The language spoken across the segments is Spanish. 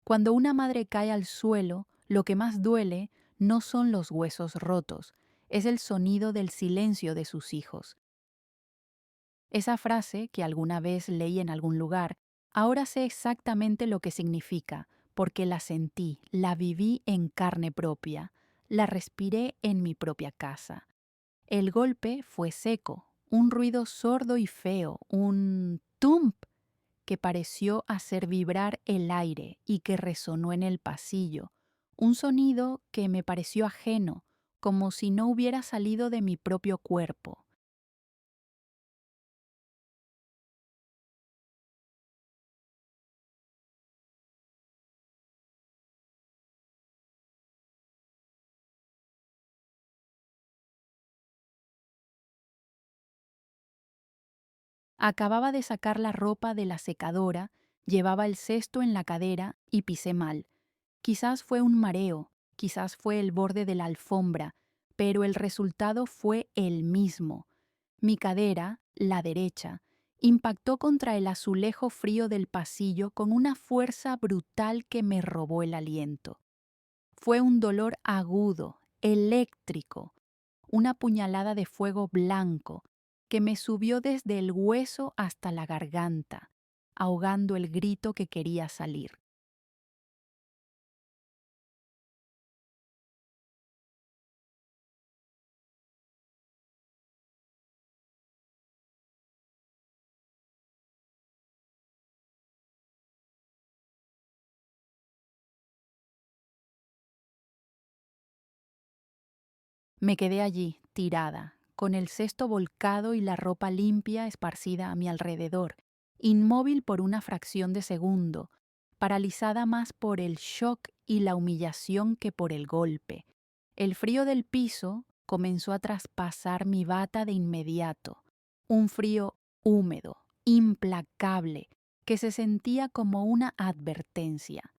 Cuando una madre cae al suelo, lo que más duele no son los huesos rotos, es el sonido del silencio de sus hijos. Esa frase, que alguna vez leí en algún lugar, ahora sé exactamente lo que significa, porque la sentí, la viví en carne propia, la respiré en mi propia casa. El golpe fue seco, un ruido sordo y feo, un tump que pareció hacer vibrar el aire y que resonó en el pasillo, un sonido que me pareció ajeno, como si no hubiera salido de mi propio cuerpo. Acababa de sacar la ropa de la secadora, llevaba el cesto en la cadera y pisé mal. Quizás fue un mareo, quizás fue el borde de la alfombra, pero el resultado fue el mismo. Mi cadera, la derecha, impactó contra el azulejo frío del pasillo con una fuerza brutal que me robó el aliento. Fue un dolor agudo, eléctrico, una puñalada de fuego blanco que me subió desde el hueso hasta la garganta, ahogando el grito que quería salir. Me quedé allí, tirada, con el cesto volcado y la ropa limpia esparcida a mi alrededor, inmóvil por una fracción de segundo, paralizada más por el shock y la humillación que por el golpe. El frío del piso comenzó a traspasar mi bata de inmediato, un frío húmedo, implacable, que se sentía como una advertencia.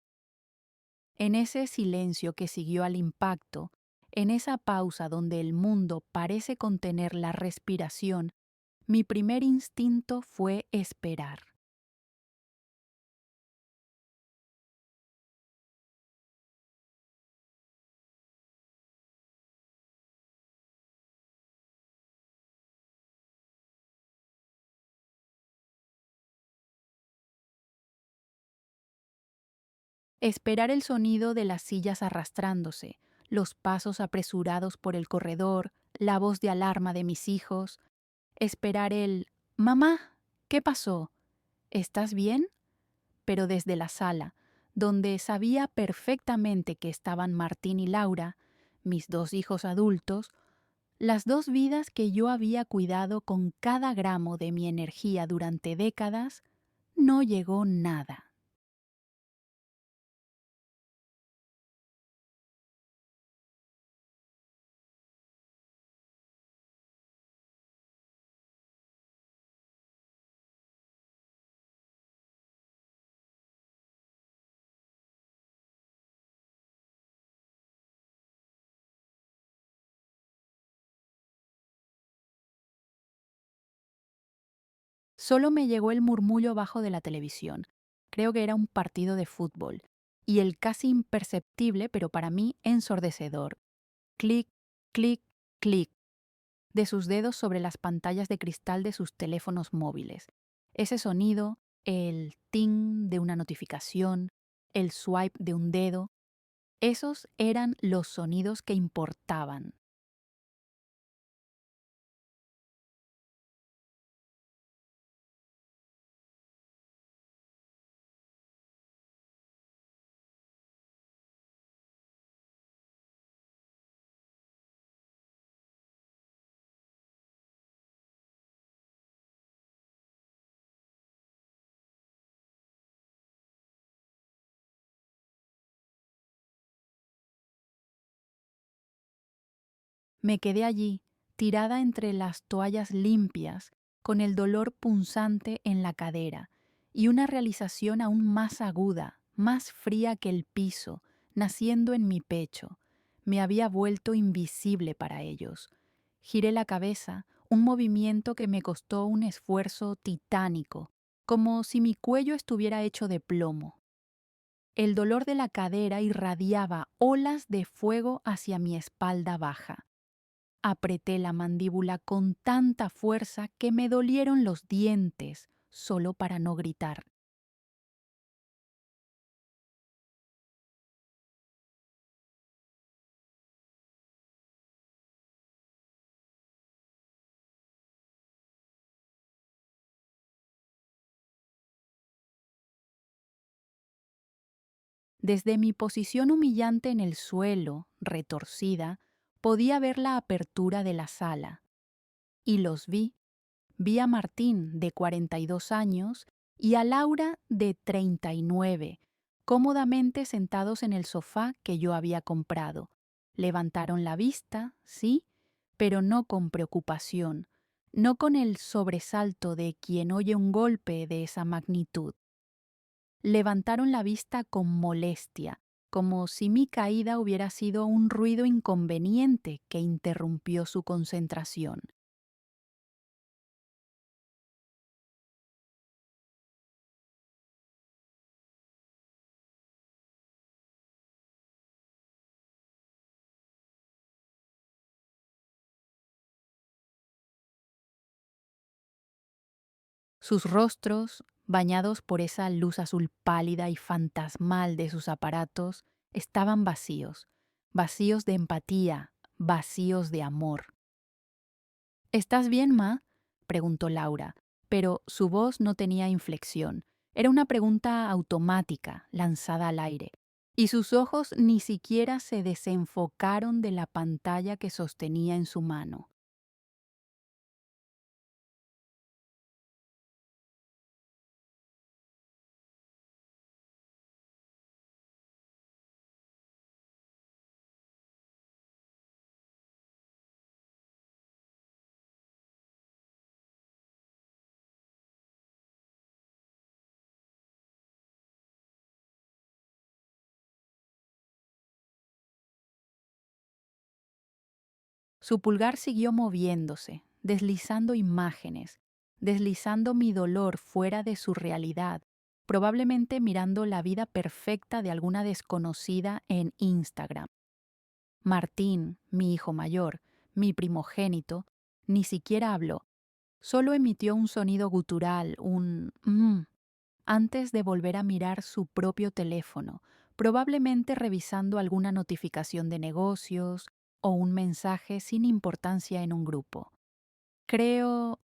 En ese silencio que siguió al impacto, en esa pausa donde el mundo parece contener la respiración, mi primer instinto fue esperar. Esperar el sonido de las sillas arrastrándose, los pasos apresurados por el corredor, la voz de alarma de mis hijos. Esperar el «Mamá, ¿qué pasó? ¿Estás bien?», pero desde la sala, donde sabía perfectamente que estaban Martín y Laura, mis dos hijos adultos, las dos vidas que yo había cuidado con cada gramo de mi energía durante décadas, no llegó nada. Solo me llegó el murmullo bajo de la televisión. Creo que era un partido de fútbol. Y el casi imperceptible, pero para mí ensordecedor, clic, clic, clic, de sus dedos sobre las pantallas de cristal de sus teléfonos móviles. Ese sonido, el ting de una notificación, el swipe de un dedo, esos eran los sonidos que importaban. Me quedé allí, tirada entre las toallas limpias, con el dolor punzante en la cadera y una realización aún más aguda, más fría que el piso, naciendo en mi pecho. Me había vuelto invisible para ellos. Giré la cabeza, un movimiento que me costó un esfuerzo titánico, como si mi cuello estuviera hecho de plomo. El dolor de la cadera irradiaba olas de fuego hacia mi espalda baja. Apreté la mandíbula con tanta fuerza que me dolieron los dientes, solo para no gritar. Desde mi posición humillante en el suelo, retorcida, podía ver la apertura de la sala. Y los vi. Vi a Martín, de 42 años, y a Laura, de 39, cómodamente sentados en el sofá que yo había comprado. Levantaron la vista, sí, pero no con preocupación, no con el sobresalto de quien oye un golpe de esa magnitud. Levantaron la vista con molestia, como si mi caída hubiera sido un ruido inconveniente que interrumpió su concentración. Sus rostros, bañados por esa luz azul pálida y fantasmal de sus aparatos, estaban vacíos, vacíos de empatía, vacíos de amor. ¿Estás bien, Ma? Preguntó Laura, pero su voz no tenía inflexión. Era una pregunta automática, lanzada al aire, y sus ojos ni siquiera se desenfocaron de la pantalla que sostenía en su mano. Su pulgar siguió moviéndose, deslizando imágenes, deslizando mi dolor fuera de su realidad, probablemente mirando la vida perfecta de alguna desconocida en Instagram. Martín, mi hijo mayor, mi primogénito, ni siquiera habló, solo emitió un sonido gutural, un antes de volver a mirar su propio teléfono, probablemente revisando alguna notificación de negocios o un mensaje sin importancia en un grupo. Creo,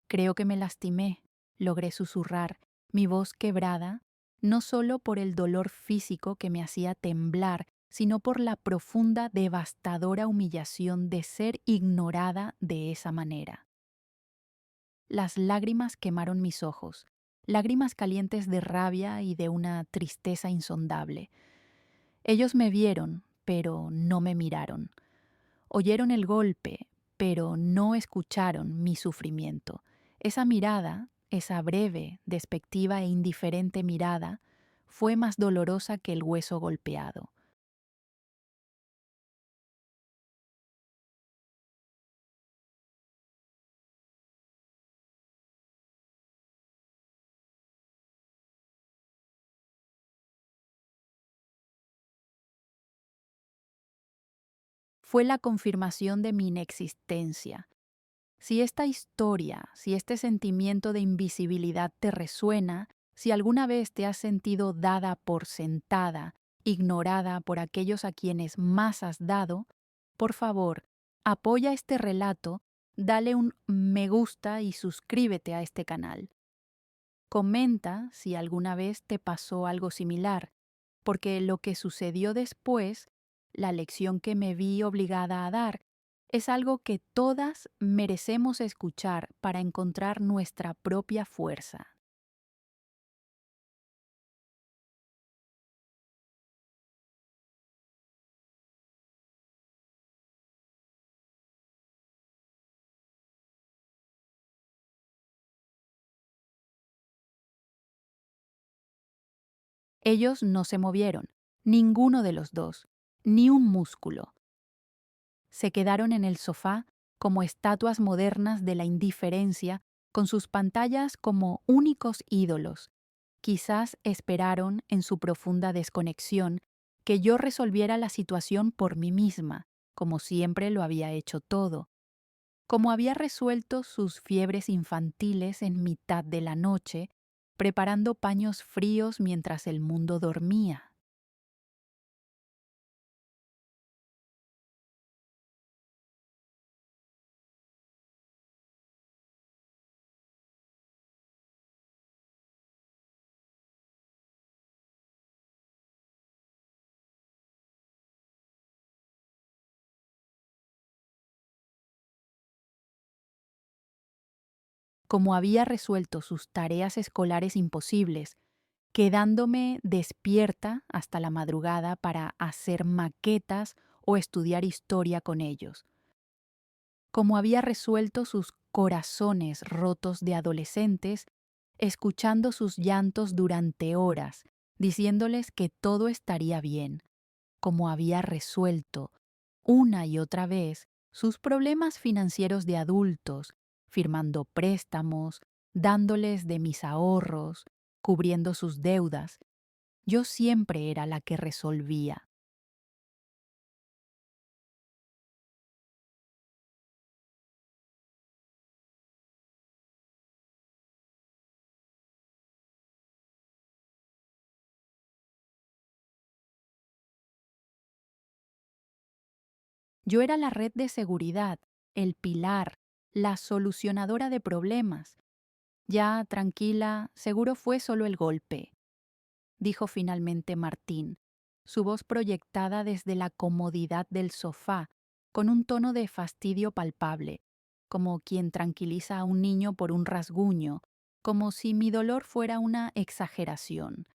creo que me lastimé, logré susurrar, mi voz quebrada, no solo por el dolor físico que me hacía temblar, sino por la profunda, devastadora humillación de ser ignorada de esa manera. Las lágrimas quemaron mis ojos, lágrimas calientes de rabia y de una tristeza insondable. Ellos me vieron, pero no me miraron. Oyeron el golpe, pero no escucharon mi sufrimiento. Esa mirada, esa breve, despectiva e indiferente mirada, fue más dolorosa que el hueso golpeado. Fue la confirmación de mi inexistencia. Si esta historia, si este sentimiento de invisibilidad te resuena, si alguna vez te has sentido dada por sentada, ignorada por aquellos a quienes más has dado, por favor, apoya este relato, dale un me gusta y suscríbete a este canal. Comenta si alguna vez te pasó algo similar, porque lo que sucedió después, la lección que me vi obligada a dar, es algo que todas merecemos escuchar para encontrar nuestra propia fuerza. Ellos no se movieron, ninguno de los dos, ni un músculo. Se quedaron en el sofá como estatuas modernas de la indiferencia, con sus pantallas como únicos ídolos. Quizás esperaron, en su profunda desconexión, que yo resolviera la situación por mí misma, como siempre lo había hecho todo, como había resuelto sus fiebres infantiles en mitad de la noche, preparando paños fríos mientras el mundo dormía. Como había resuelto sus tareas escolares imposibles, quedándome despierta hasta la madrugada para hacer maquetas o estudiar historia con ellos, como había resuelto sus corazones rotos de adolescentes, escuchando sus llantos durante horas, diciéndoles que todo estaría bien, como había resuelto una y otra vez sus problemas financieros de adultos, firmando préstamos, dándoles de mis ahorros, cubriendo sus deudas. Yo siempre era la que resolvía. Yo era la red de seguridad, el pilar, la solucionadora de problemas. Ya, tranquila, seguro fue solo el golpe, dijo finalmente Martín, su voz proyectada desde la comodidad del sofá, con un tono de fastidio palpable, como quien tranquiliza a un niño por un rasguño, como si mi dolor fuera una exageración.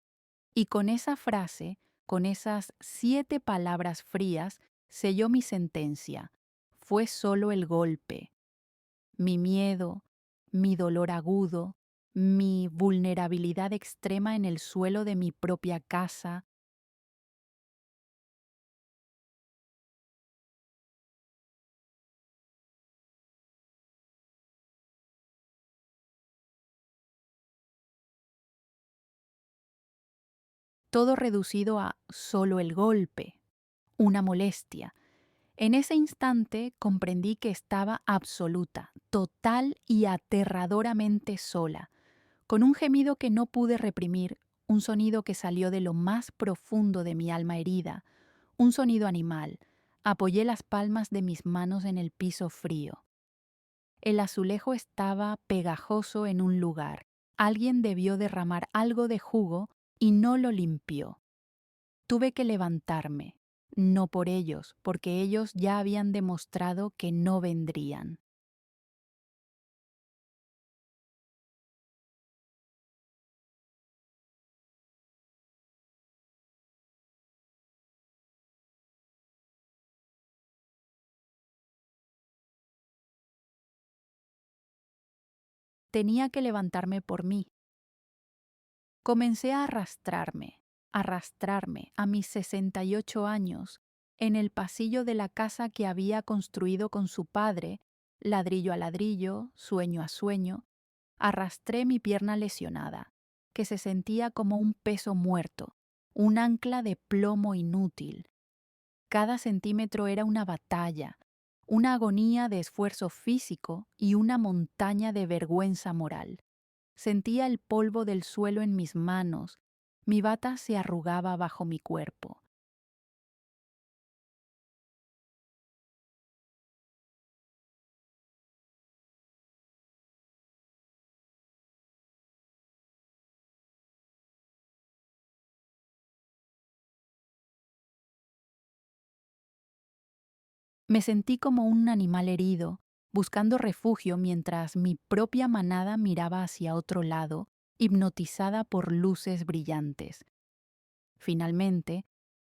Y con esa frase, con esas 7 palabras frías, selló mi sentencia. Fue solo el golpe. Mi miedo, mi dolor agudo, mi vulnerabilidad extrema en el suelo de mi propia casa, todo reducido a solo el golpe, una molestia. En ese instante comprendí que estaba absoluta, total y aterradoramente sola, con un gemido que no pude reprimir, un sonido que salió de lo más profundo de mi alma herida, un sonido animal. Apoyé las palmas de mis manos en el piso frío. El azulejo estaba pegajoso en un lugar. Alguien debió derramar algo de jugo y no lo limpió. Tuve que levantarme, no por ellos, porque ellos ya habían demostrado que no vendrían. Tenía que levantarme por mí. Comencé a arrastrarme a mis 68 años en el pasillo de la casa que había construido con su padre, ladrillo a ladrillo, sueño a sueño. Arrastré mi pierna lesionada, que se sentía como un peso muerto, un ancla de plomo inútil. Cada centímetro era una batalla, una agonía de esfuerzo físico y una montaña de vergüenza moral. Sentía el polvo del suelo en mis manos, mi bata se arrugaba bajo mi cuerpo. Me sentí como un animal herido, buscando refugio mientras mi propia manada miraba hacia otro lado, hipnotizada por luces brillantes. Finalmente,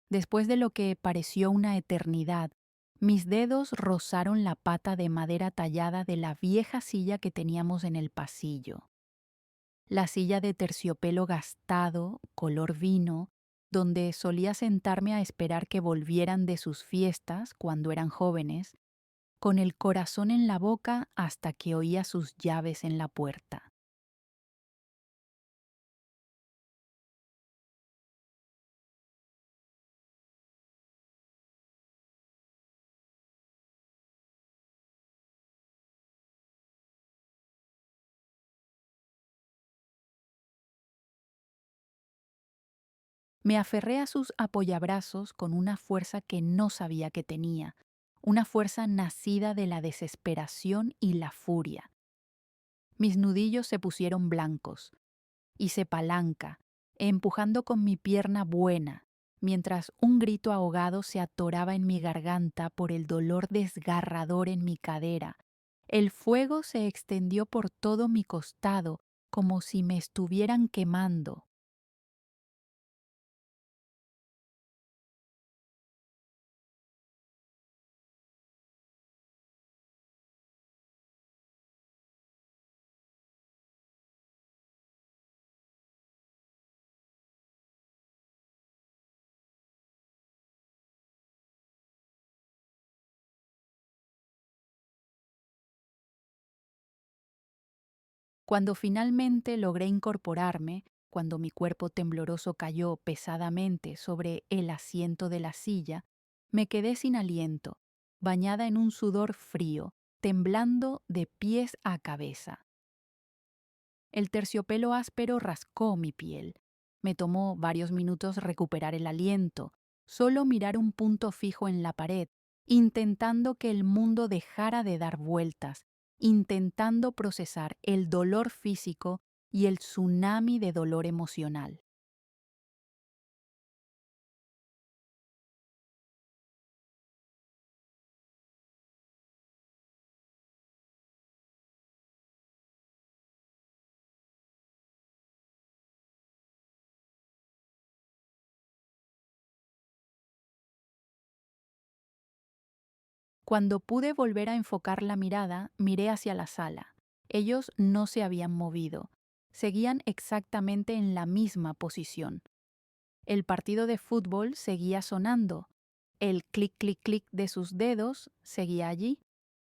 después de lo que pareció una eternidad, mis dedos rozaron la pata de madera tallada de la vieja silla que teníamos en el pasillo. La silla de terciopelo gastado, color vino, donde solía sentarme a esperar que volvieran de sus fiestas cuando eran jóvenes, con el corazón en la boca hasta que oía sus llaves en la puerta. Me aferré a sus apoyabrazos con una fuerza que no sabía que tenía, una fuerza nacida de la desesperación y la furia. Mis nudillos se pusieron blancos. Hice palanca, empujando con mi pierna buena, mientras un grito ahogado se atoraba en mi garganta por el dolor desgarrador en mi cadera. El fuego se extendió por todo mi costado como si me estuvieran quemando. Cuando finalmente logré incorporarme, cuando mi cuerpo tembloroso cayó pesadamente sobre el asiento de la silla, me quedé sin aliento, bañada en un sudor frío, temblando de pies a cabeza. El terciopelo áspero rascó mi piel. Me tomó varios minutos recuperar el aliento, solo mirar un punto fijo en la pared, intentando que el mundo dejara de dar vueltas, intentando procesar el dolor físico y el tsunami de dolor emocional. Cuando pude volver a enfocar la mirada, miré hacia la sala. Ellos no se habían movido. Seguían exactamente en la misma posición. El partido de fútbol seguía sonando. El clic, clic, clic de sus dedos seguía allí.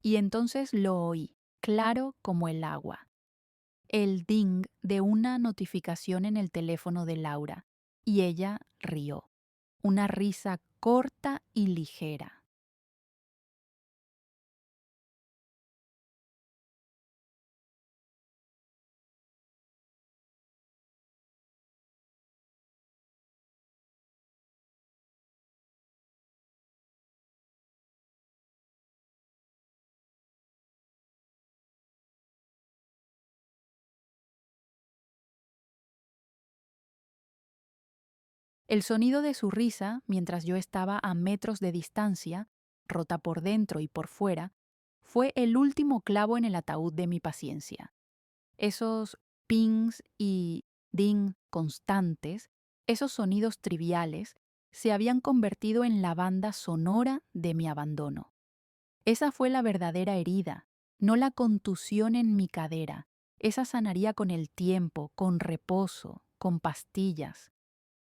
Y entonces lo oí, claro como el agua. El ding de una notificación en el teléfono de Laura. Y ella rió. Una risa corta y ligera. El sonido de su risa, mientras yo estaba a metros de distancia, rota por dentro y por fuera, fue el último clavo en el ataúd de mi paciencia. Esos pings y ding constantes, esos sonidos triviales, se habían convertido en la banda sonora de mi abandono. Esa fue la verdadera herida, no la contusión en mi cadera. Esa sanaría con el tiempo, con reposo, con pastillas.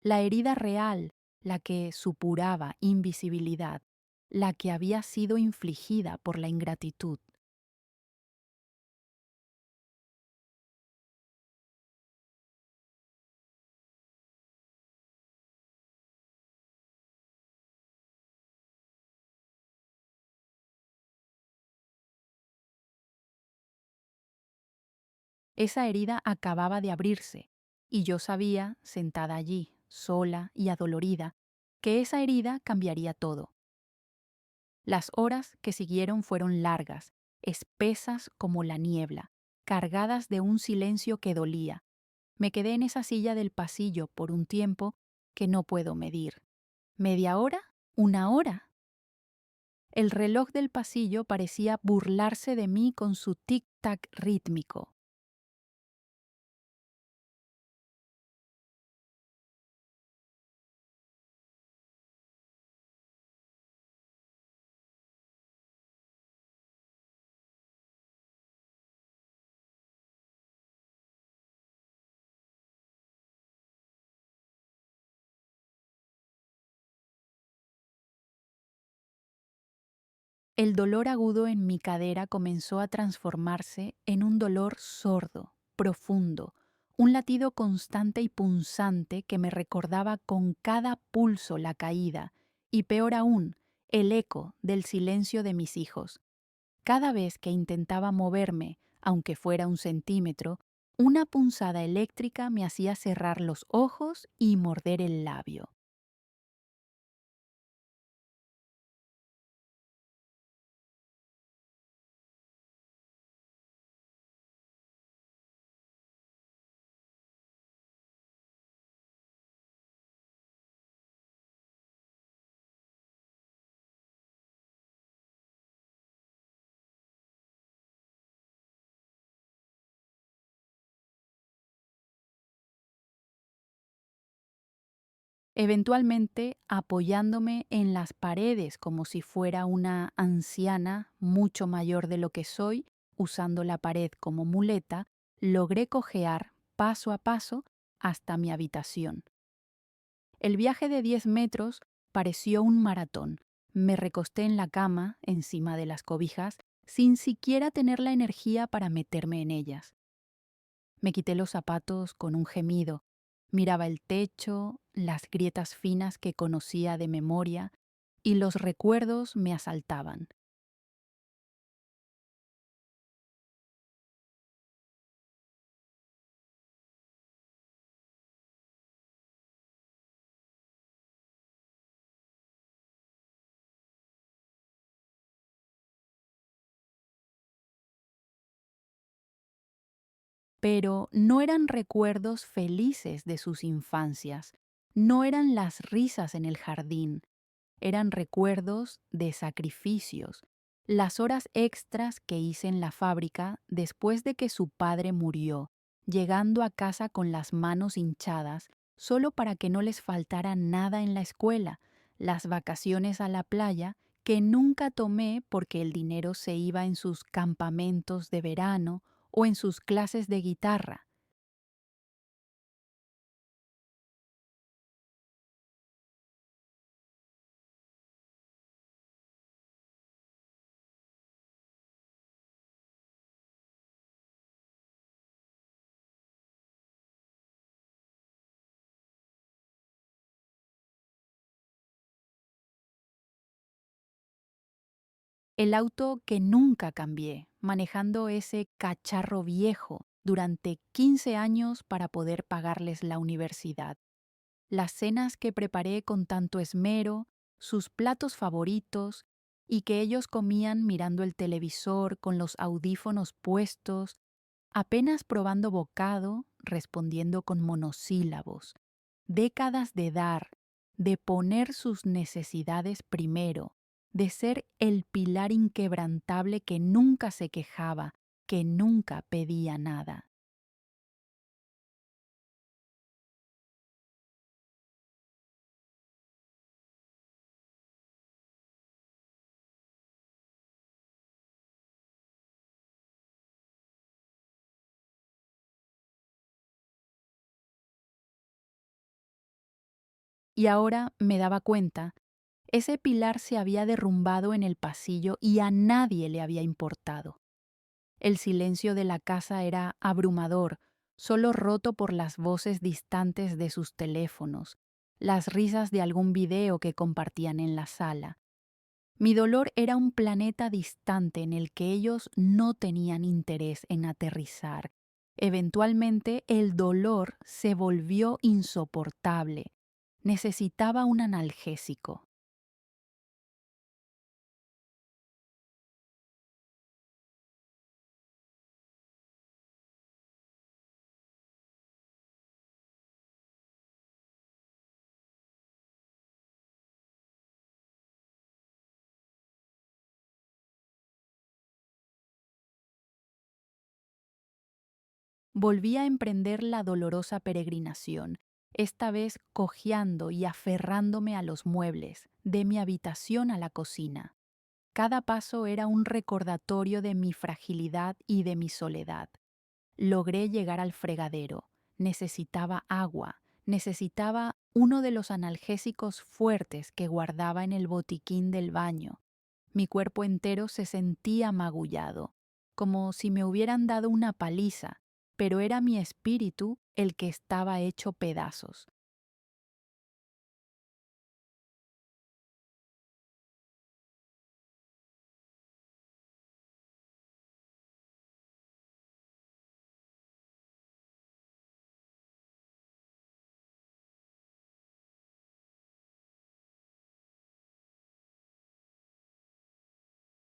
La herida real, la que supuraba invisibilidad, la que había sido infligida por la ingratitud. Esa herida acababa de abrirse, y yo sabía, sentada allí, sola y adolorida, que esa herida cambiaría todo. Las horas que siguieron fueron largas, espesas como la niebla, cargadas de un silencio que dolía. Me quedé en esa silla del pasillo por un tiempo que no puedo medir. ¿Media hora? ¿Una hora? El reloj del pasillo parecía burlarse de mí con su tic-tac rítmico. El dolor agudo en mi cadera comenzó a transformarse en un dolor sordo, profundo, un latido constante y punzante que me recordaba con cada pulso la caída y, peor aún, el eco del silencio de mis hijos. Cada vez que intentaba moverme, aunque fuera un centímetro, una punzada eléctrica me hacía cerrar los ojos y morder el labio. Eventualmente apoyándome en las paredes como si fuera una anciana mucho mayor de lo que soy, usando la pared como muleta, logré cojear paso a paso hasta mi habitación. El viaje de 10 metros pareció un maratón. Me recosté en la cama, encima de las cobijas, sin siquiera tener la energía para meterme en ellas. Me quité los zapatos con un gemido. Miraba el techo, las grietas finas que conocía de memoria, y los recuerdos me asaltaban. Pero no eran recuerdos felices de sus infancias, no eran las risas en el jardín, eran recuerdos de sacrificios, las horas extras que hice en la fábrica después de que su padre murió, llegando a casa con las manos hinchadas solo para que no les faltara nada en la escuela, las vacaciones a la playa que nunca tomé porque el dinero se iba en sus campamentos de verano o en sus clases de guitarra. El auto que nunca cambié, manejando ese cacharro viejo durante 15 años para poder pagarles la universidad. Las cenas que preparé con tanto esmero, sus platos favoritos, y que ellos comían mirando el televisor con los audífonos puestos, apenas probando bocado, respondiendo con monosílabos. Décadas de dar, de poner sus necesidades primero, de ser el pilar inquebrantable que nunca se quejaba, que nunca pedía nada. Y ahora me daba cuenta, ese pilar se había derrumbado en el pasillo y a nadie le había importado. El silencio de la casa era abrumador, solo roto por las voces distantes de sus teléfonos, las risas de algún video que compartían en la sala. Mi dolor era un planeta distante en el que ellos no tenían interés en aterrizar. Eventualmente el dolor se volvió insoportable. Necesitaba un analgésico. Volví a emprender la dolorosa peregrinación, esta vez cojeando y aferrándome a los muebles, de mi habitación a la cocina. Cada paso era un recordatorio de mi fragilidad y de mi soledad. Logré llegar al fregadero. Necesitaba agua. Necesitaba uno de los analgésicos fuertes que guardaba en el botiquín del baño. Mi cuerpo entero se sentía magullado, como si me hubieran dado una paliza, pero era mi espíritu el que estaba hecho pedazos.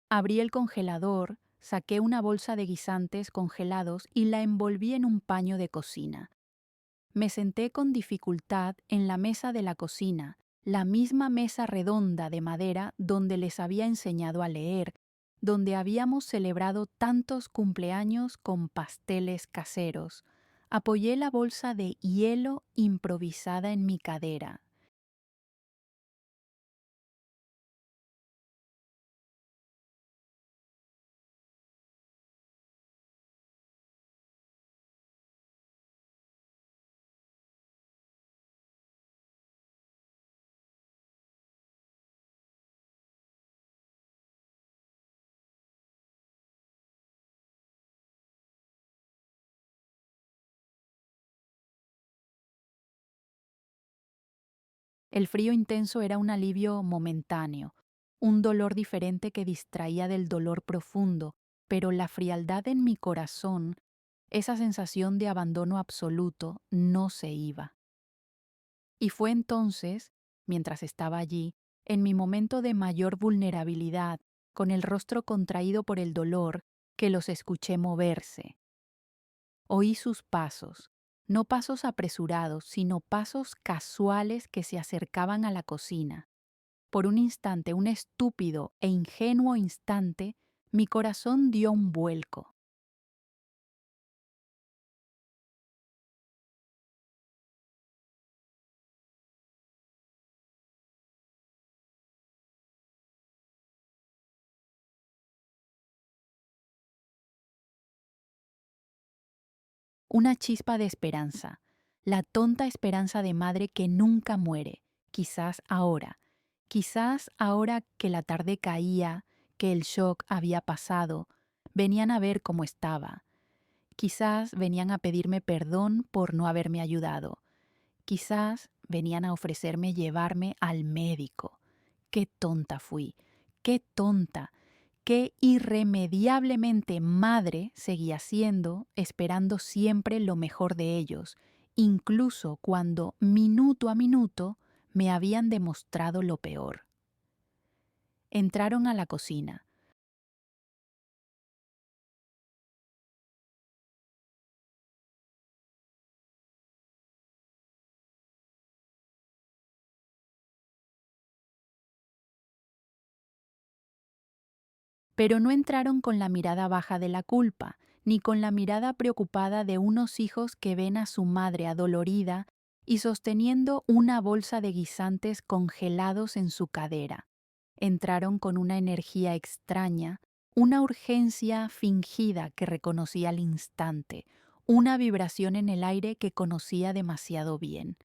Abrí el congelador, saqué una bolsa de guisantes congelados y la envolví en un paño de cocina. Me senté con dificultad en la mesa de la cocina, la misma mesa redonda de madera donde les había enseñado a leer, donde habíamos celebrado tantos cumpleaños con pasteles caseros. Apoyé la bolsa de hielo improvisada en mi cadera. El frío intenso era un alivio momentáneo, un dolor diferente que distraía del dolor profundo, pero la frialdad en mi corazón, esa sensación de abandono absoluto, no se iba. Y fue entonces, mientras estaba allí, en mi momento de mayor vulnerabilidad, con el rostro contraído por el dolor, que los escuché moverse. Oí sus pasos, no pasos apresurados, sino pasos casuales que se acercaban a la cocina. Por un instante, un estúpido e ingenuo instante, mi corazón dio un vuelco. Una chispa de esperanza, la tonta esperanza de madre que nunca muere, quizás ahora que la tarde caía, que el shock había pasado, venían a ver cómo estaba, quizás venían a pedirme perdón por no haberme ayudado, quizás venían a ofrecerme llevarme al médico. Qué tonta fui, qué tonta, qué irremediablemente madre seguía siendo, esperando siempre lo mejor de ellos, incluso cuando minuto a minuto me habían demostrado lo peor. Entraron a la cocina, pero no entraron con la mirada baja de la culpa, ni con la mirada preocupada de unos hijos que ven a su madre adolorida y sosteniendo una bolsa de guisantes congelados en su cadera. Entraron con una energía extraña, una urgencia fingida que reconocí al instante, una vibración en el aire que conocía demasiado bien.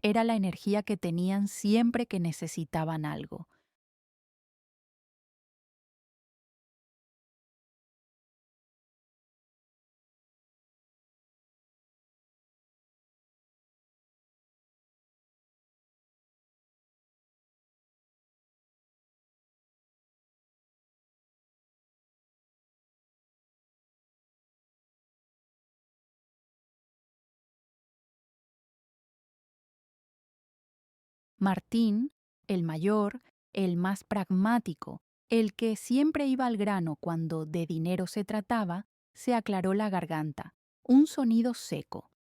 Era la energía que tenían siempre que necesitaban algo. Martín, el mayor, el más pragmático, el que siempre iba al grano cuando de dinero se trataba, se aclaró la garganta. Un sonido seco.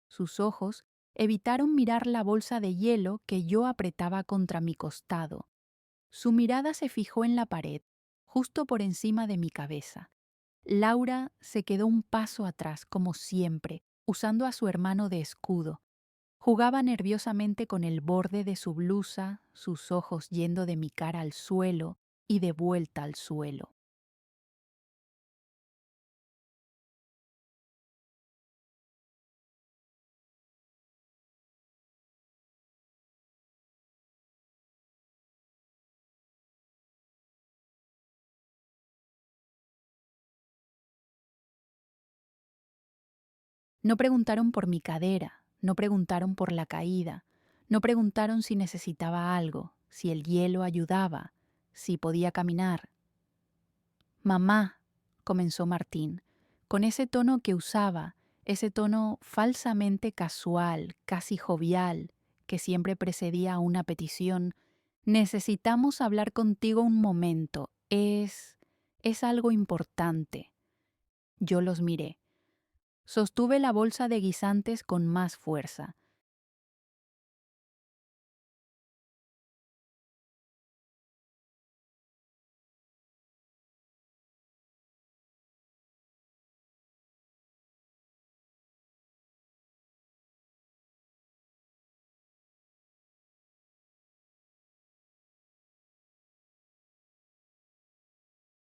Sus ojos evitaron mirar la bolsa de hielo que yo apretaba contra mi costado. Su mirada se fijó en la pared, justo por encima de mi cabeza. Laura se quedó un paso atrás, como siempre, usando a su hermano de escudo. Jugaba nerviosamente con el borde de su blusa, sus ojos yendo de mi cara al suelo y de vuelta al suelo. No preguntaron por mi cadera, no preguntaron por la caída, no preguntaron si necesitaba algo, si el hielo ayudaba, si podía caminar. Mamá, comenzó Martín, con ese tono que usaba, ese tono falsamente casual, casi jovial, que siempre precedía a una petición. Necesitamos hablar contigo un momento. Es algo importante. Yo los miré. Sostuve la bolsa de guisantes con más fuerza.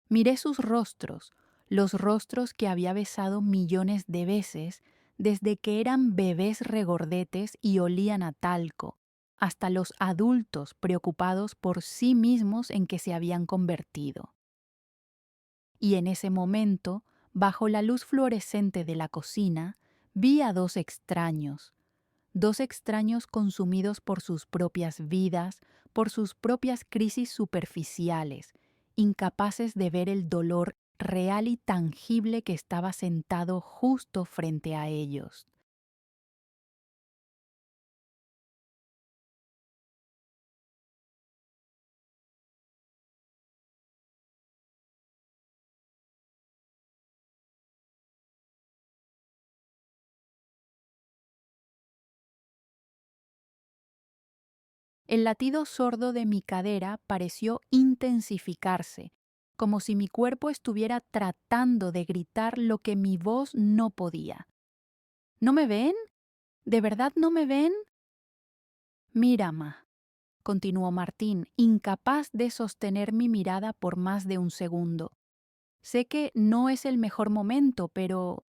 Miré sus rostros, los rostros que había besado millones de veces desde que eran bebés regordetes y olían a talco, hasta los adultos preocupados por sí mismos en que se habían convertido. Y en ese momento, bajo la luz fluorescente de la cocina, vi a dos extraños consumidos por sus propias vidas, por sus propias crisis superficiales, incapaces de ver el dolor real y tangible que estaba sentado justo frente a ellos. El latido sordo de mi cadera pareció intensificarse, como si mi cuerpo estuviera tratando de gritar lo que mi voz no podía. ¿No me ven? ¿De verdad no me ven? Mira, ma, continuó Martín, incapaz de sostener mi mirada por más de un segundo. Sé que no es el mejor momento, pero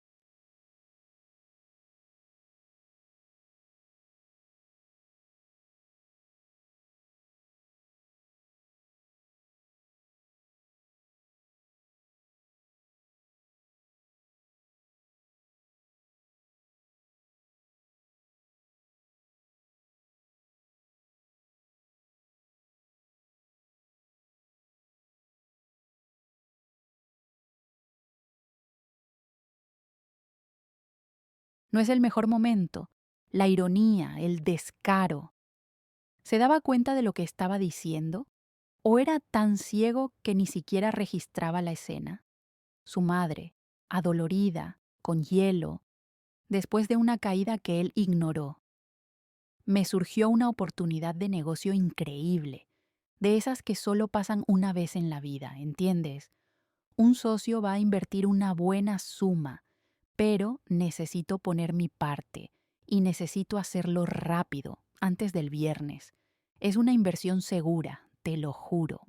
no es el mejor momento. La ironía, el descaro. ¿Se daba cuenta de lo que estaba diciendo? ¿O era tan ciego que ni siquiera registraba la escena? Su madre, adolorida, con hielo, después de una caída que él ignoró. Me surgió una oportunidad de negocio increíble, de esas que solo pasan una vez en la vida, ¿entiendes? Un socio va a invertir una buena suma, pero necesito poner mi parte y necesito hacerlo rápido, antes del viernes. Es una inversión segura, te lo juro.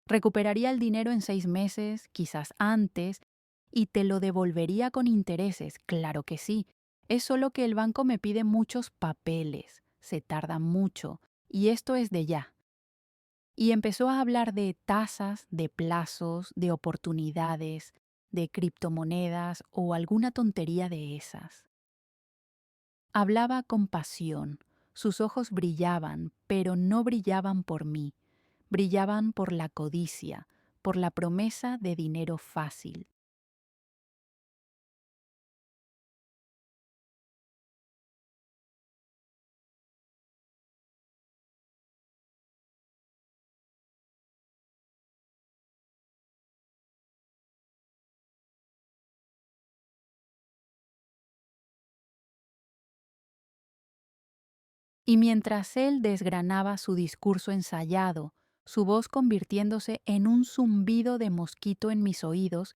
Recuperaría el dinero en 6 meses, quizás antes, y te lo devolvería con intereses, claro que sí. Es solo que el banco me pide muchos papeles, se tarda mucho, y esto es de ya. Y empezó a hablar de tasas, de plazos, de oportunidades, de criptomonedas o alguna tontería de esas. Hablaba con pasión, sus ojos brillaban, pero no brillaban por mí, brillaban por la codicia, por la promesa de dinero fácil. Y mientras él desgranaba su discurso ensayado, su voz convirtiéndose en un zumbido de mosquito en mis oídos,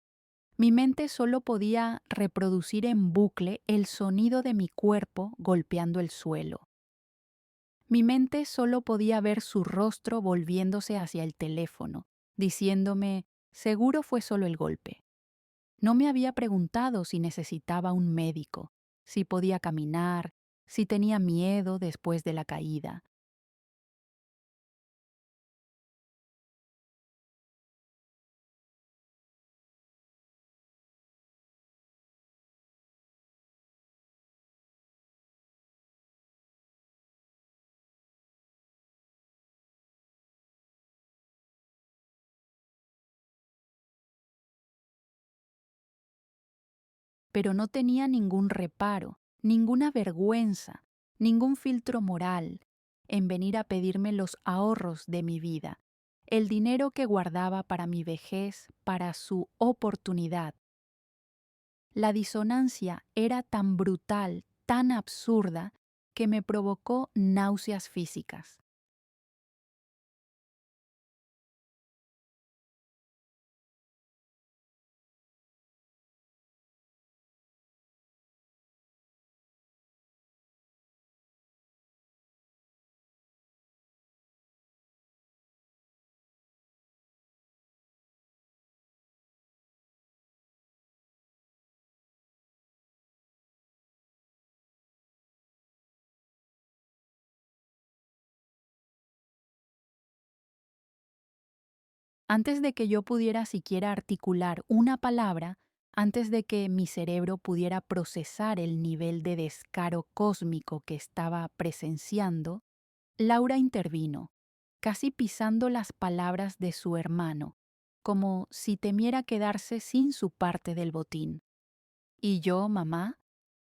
mi mente solo podía reproducir en bucle el sonido de mi cuerpo golpeando el suelo. Mi mente solo podía ver su rostro volviéndose hacia el teléfono, diciéndome, seguro fue solo el golpe. No me había preguntado si necesitaba un médico, si podía caminar, si tenía miedo después de la caída. Pero no tenía ningún reparo, ninguna vergüenza, ningún filtro moral en venir a pedirme los ahorros de mi vida, el dinero que guardaba para mi vejez, para su oportunidad. La disonancia era tan brutal, tan absurda, que me provocó náuseas físicas. Antes de que yo pudiera siquiera articular una palabra, antes de que mi cerebro pudiera procesar el nivel de descaro cósmico que estaba presenciando, Laura intervino, casi pisando las palabras de su hermano, como si temiera quedarse sin su parte del botín. ¿Y yo, mamá?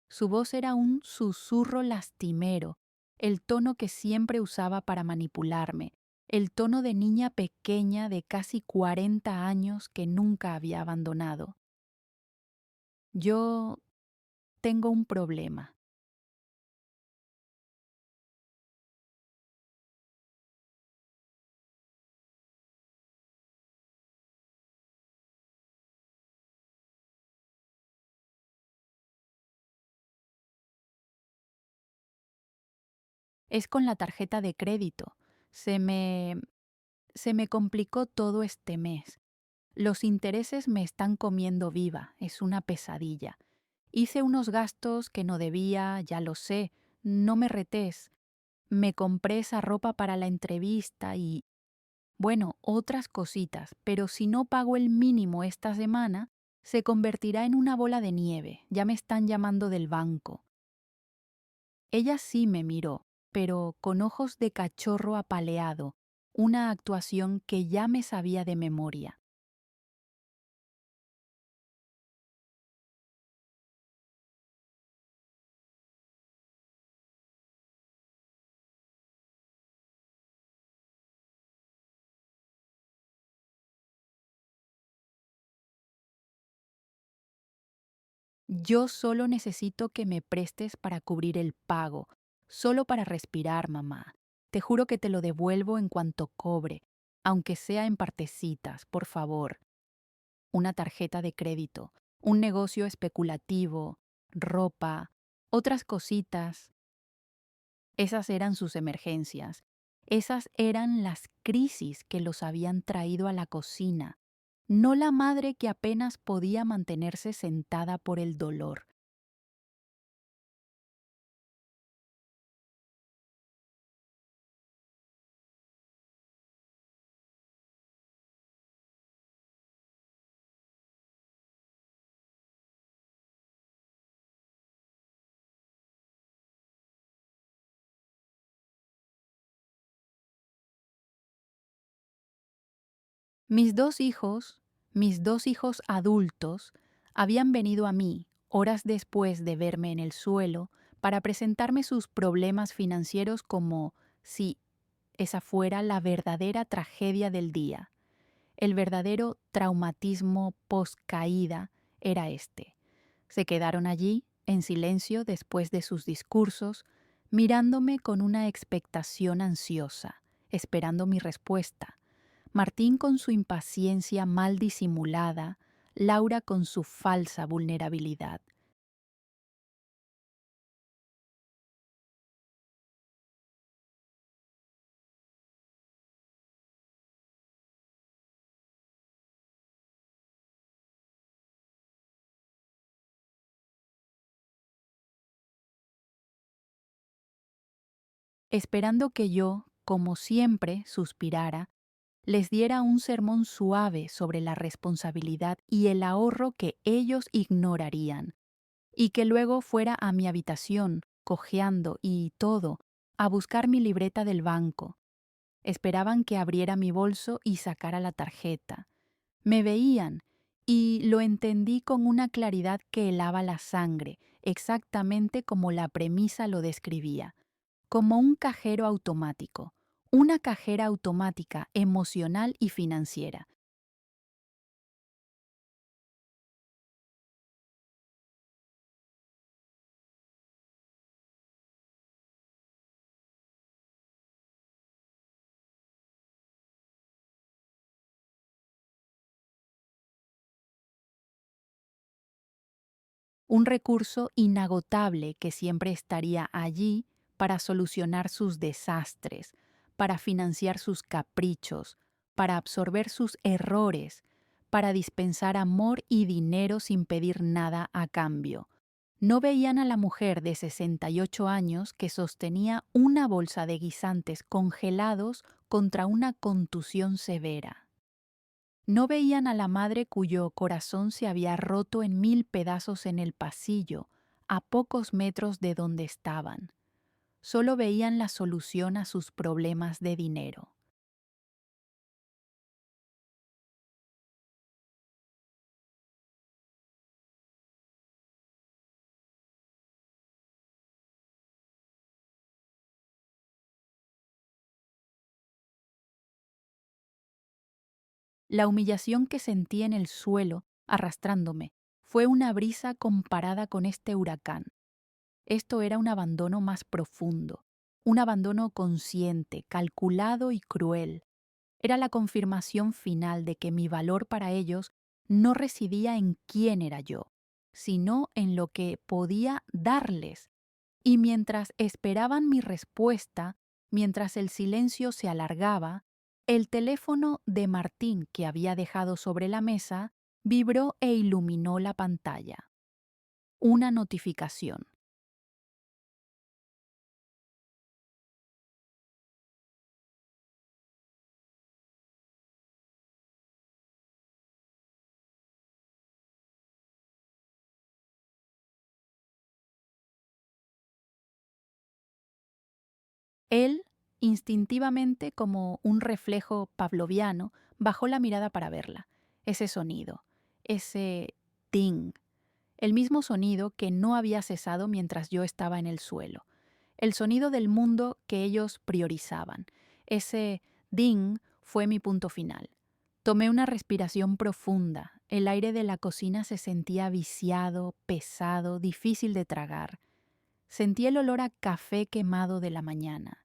Su voz era un susurro lastimero, el tono que siempre usaba para manipularme, el tono de niña pequeña de casi 40 años que nunca había abandonado. Yo tengo un problema. Es con la tarjeta de crédito. Se me, se me complicó todo este mes. Los intereses me están comiendo viva. Es una pesadilla. Hice unos gastos que no debía, ya lo sé. No me retés. Me compré esa ropa para la entrevista y, bueno, otras cositas, pero si no pago el mínimo esta semana, se convertirá en una bola de nieve. Ya me están llamando del banco. Ella sí me miró, pero con ojos de cachorro apaleado, una actuación que ya me sabía de memoria. Yo solo necesito que me prestes para cubrir el pago, solo para respirar, mamá. Te juro que te lo devuelvo en cuanto cobre, aunque sea en partecitas, por favor. Una tarjeta de crédito, un negocio especulativo, ropa, otras cositas. Esas eran sus emergencias. Esas eran las crisis que los habían traído a la cocina, no la madre que apenas podía mantenerse sentada por el dolor. Mis dos hijos, mis dos hijos adultos, habían venido a mí, horas después de verme en el suelo, para presentarme sus problemas financieros como si esa fuera la verdadera tragedia del día. El verdadero traumatismo post-caída era este. Se quedaron allí, en silencio después de sus discursos, mirándome con una expectación ansiosa, esperando mi respuesta. Martín con su impaciencia mal disimulada, Laura con su falsa vulnerabilidad. esperando que yo, como siempre, suspirara, les diera un sermón suave sobre la responsabilidad y el ahorro que ellos ignorarían, y que luego fuera a mi habitación, cojeando y todo, a buscar mi libreta del banco. Esperaban que abriera mi bolso y sacara la tarjeta. Me veían y lo entendí con una claridad que helaba la sangre, exactamente como la premisa lo describía, como un cajero automático, una cajera automática emocional y financiera. Un recurso inagotable que siempre estaría allí para solucionar sus desastres, para financiar sus caprichos, para absorber sus errores, para dispensar amor y dinero sin pedir nada a cambio. No veían a la mujer de 68 años que sostenía una bolsa de guisantes congelados contra una contusión severa. No veían a la madre cuyo corazón se había roto en mil pedazos en el pasillo, a pocos metros de donde estaban. Solo veían la solución a sus problemas de dinero. La humillación que sentí en el suelo, arrastrándome, fue una brisa comparada con este huracán. Esto era un abandono más profundo, un abandono consciente, calculado y cruel. Era la confirmación final de que mi valor para ellos no residía en quién era yo, sino en lo que podía darles. Y mientras esperaban mi respuesta, mientras el silencio se alargaba, el teléfono de Martín que había dejado sobre la mesa vibró e iluminó la pantalla. Una notificación. Él, instintivamente, como un reflejo pavloviano, bajó la mirada para verla. Ese sonido, ese ting, el mismo sonido que no había cesado mientras yo estaba en el suelo. El sonido del mundo que ellos priorizaban. Ese ding fue mi punto final. Tomé una respiración profunda. El aire de la cocina se sentía viciado, pesado, difícil de tragar. Sentí el olor a café quemado de la mañana.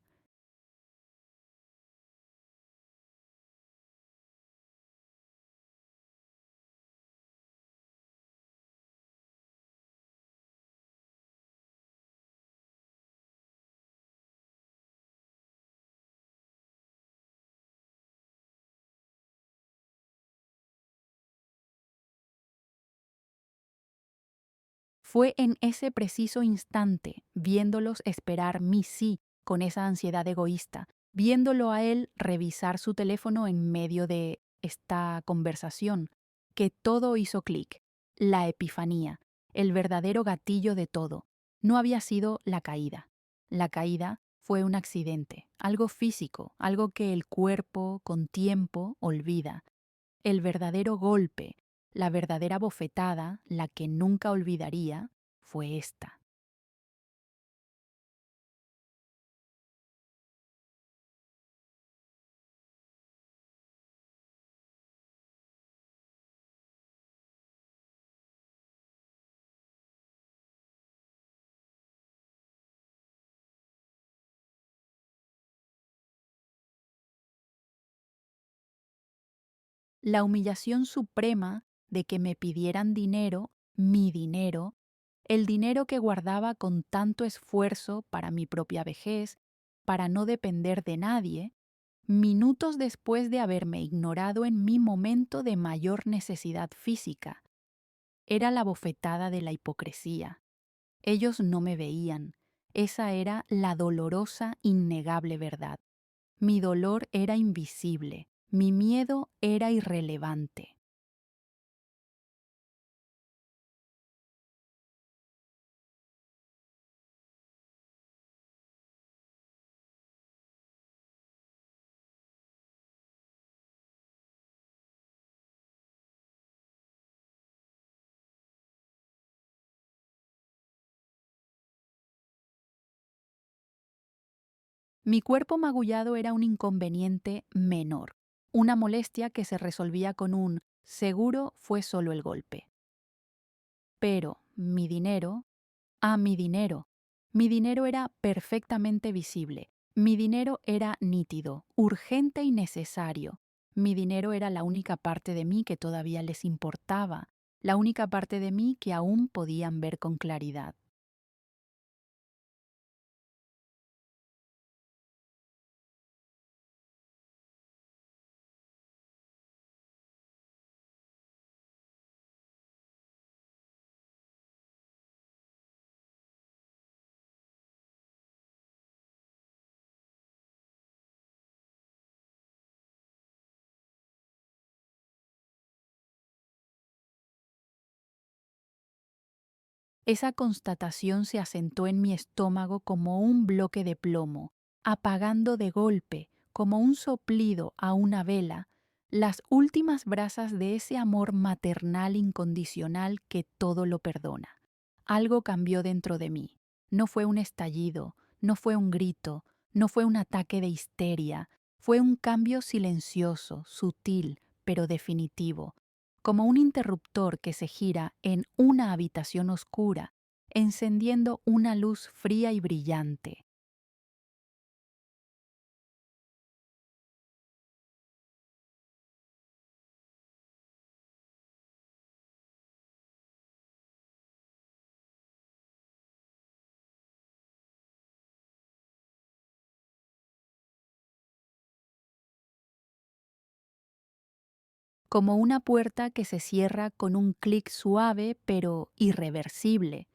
Fue en ese preciso instante, viéndolos esperar mi sí con esa ansiedad egoísta, viéndolo a él revisar su teléfono en medio de esta conversación, que todo hizo clic. La epifanía, el verdadero gatillo de todo, no había sido la caída. La caída fue un accidente, algo físico, algo que el cuerpo, con tiempo, olvida. El verdadero golpe, la verdadera bofetada, la que nunca olvidaría, fue esta. La humillación suprema de que me pidieran dinero, mi dinero, el dinero que guardaba con tanto esfuerzo para mi propia vejez, para no depender de nadie, minutos después de haberme ignorado en mi momento de mayor necesidad física. Era la bofetada de la hipocresía. Ellos no me veían, Esa era la dolorosa, innegable verdad. Mi dolor era invisible, mi miedo era irrelevante. Mi cuerpo magullado era un inconveniente menor, una molestia que se resolvía con un seguro fue solo el golpe. Pero mi dinero. Mi dinero era perfectamente visible. Mi dinero era nítido, urgente y necesario. Mi dinero era la única parte de mí que todavía les importaba, la única parte de mí que aún podían ver con claridad. Esa constatación se asentó en mi estómago como un bloque de plomo, apagando de golpe, como un soplido a una vela, las últimas brasas de ese amor maternal incondicional que todo lo perdona. Algo cambió dentro de mí. No fue un estallido, no fue un grito, no fue un ataque de histeria, fue un cambio silencioso, sutil, pero definitivo, como un interruptor que se gira en una habitación oscura, encendiendo una luz fría y brillante. Como una puerta que se cierra con un clic suave pero irreversible.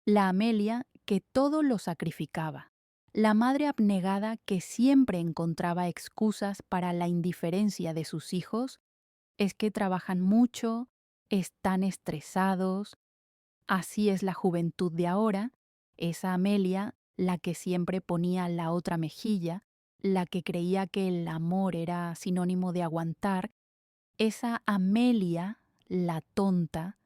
La Amelia que todo lo sacrificaba. La madre abnegada que siempre encontraba excusas para la indiferencia de sus hijos. Es que trabajan mucho, están estresados. Así es la juventud de ahora, esa Amelia, la que siempre ponía la otra mejilla, la que creía que el amor era sinónimo de aguantar, esa Amelia, la tonta,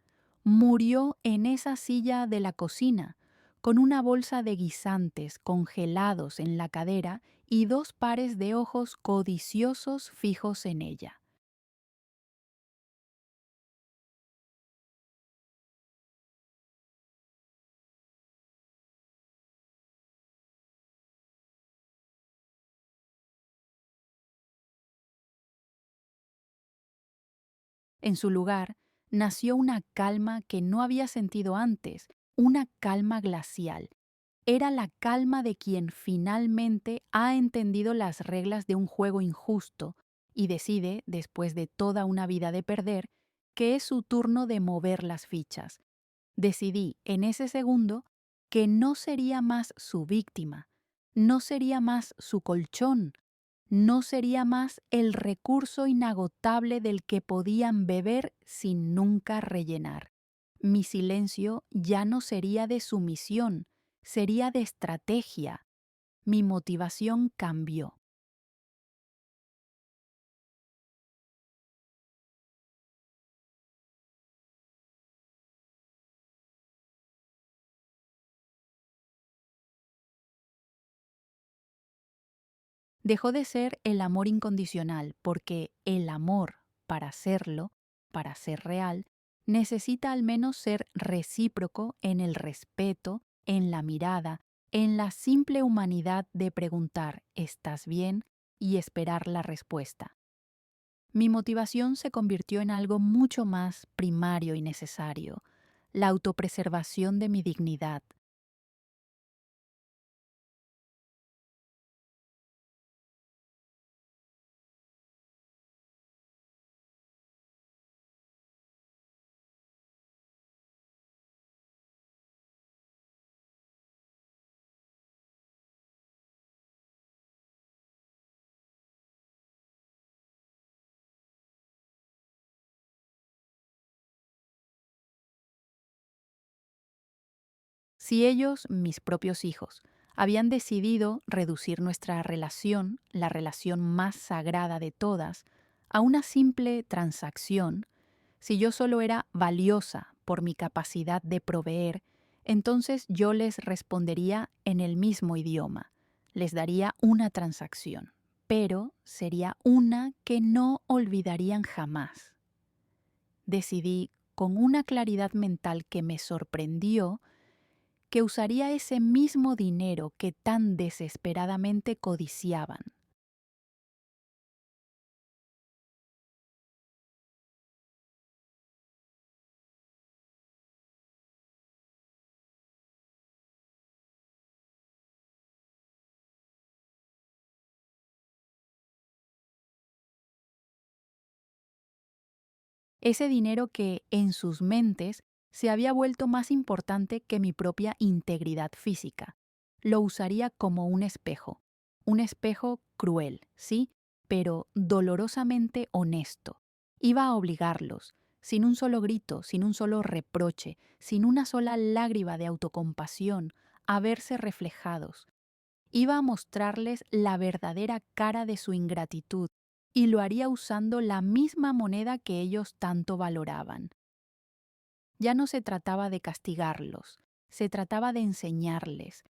murió en esa silla de la cocina, con una bolsa de guisantes congelados en la cadera y dos pares de ojos codiciosos fijos en ella. En su lugar, nació una calma que no había sentido antes, una calma glacial. Era la calma de quien finalmente ha entendido las reglas de un juego injusto y decide, después de toda una vida de perder, que es su turno de mover las fichas. Decidí en ese segundo que no sería más su víctima, no sería más su colchón, no sería más el recurso inagotable del que podían beber sin nunca rellenar. Mi silencio ya no sería de sumisión, sería de estrategia. Mi motivación cambió. Dejó de ser el amor incondicional porque el amor, para serlo, para ser real, necesita al menos ser recíproco en el respeto, en la mirada, en la simple humanidad de preguntar ¿estás bien? Y esperar la respuesta. Mi motivación se convirtió en algo mucho más primario y necesario, la autopreservación de mi dignidad. Si ellos, mis propios hijos, habían decidido reducir nuestra relación, la relación más sagrada de todas, a una simple transacción, si yo solo era valiosa por mi capacidad de proveer, entonces yo les respondería en el mismo idioma, les daría una transacción, pero sería una que no olvidarían jamás. Decidí, con una claridad mental que me sorprendió, que usaría ese mismo dinero que tan desesperadamente codiciaban. Ese dinero que, en sus mentes, se había vuelto más importante que mi propia integridad física. Lo usaría como un espejo cruel, sí, pero dolorosamente honesto. Iba a obligarlos, sin un solo grito, sin un solo reproche, sin una sola lágrima de autocompasión, a verse reflejados. Iba a mostrarles la verdadera cara de su ingratitud y lo haría usando la misma moneda que ellos tanto valoraban. Ya no se trataba de castigarlos, se trataba de enseñarles.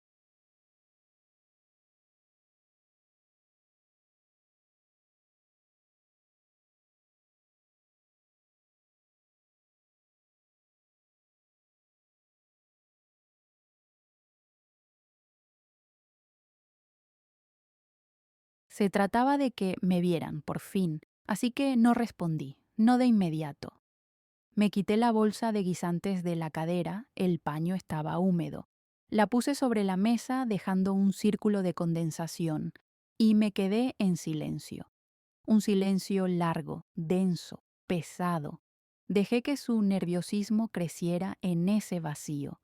Se trataba de que me vieran, por fin, así que no respondí, no de inmediato. Me quité la bolsa de guisantes de la cadera, el paño estaba húmedo. La puse sobre la mesa dejando un círculo de condensación y me quedé en silencio. Un silencio largo, denso, pesado. Dejé que su nerviosismo creciera en ese vacío.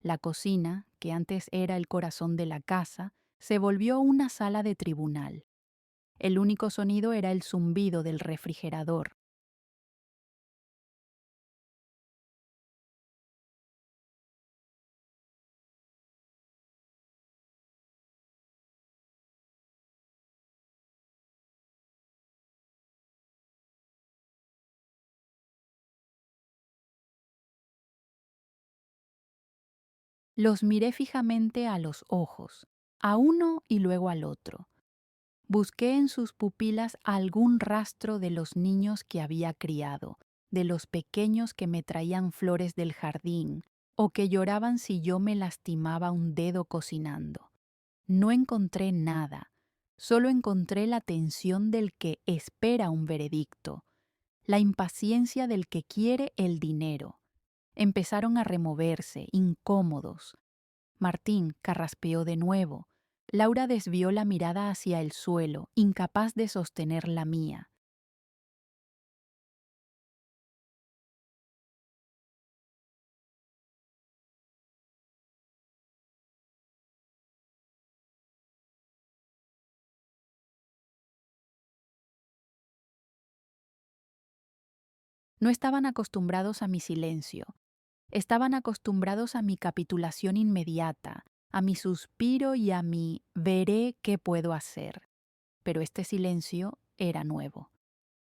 La cocina, que antes era el corazón de la casa, se volvió una sala de tribunal. El único sonido era el zumbido del refrigerador. Los miré fijamente a los ojos, a uno y luego al otro. Busqué en sus pupilas algún rastro de los niños que había criado, de los pequeños que me traían flores del jardín o que lloraban si yo me lastimaba un dedo cocinando. No encontré nada, solo encontré la tensión del que espera un veredicto, la impaciencia del que quiere el dinero. Empezaron a removerse, incómodos. Martín carraspeó de nuevo. Laura desvió la mirada hacia el suelo, incapaz de sostener la mía. No estaban acostumbrados a mi silencio. Estaban acostumbrados a mi capitulación inmediata, a mi suspiro y a mi veré qué puedo hacer. Pero este silencio era nuevo.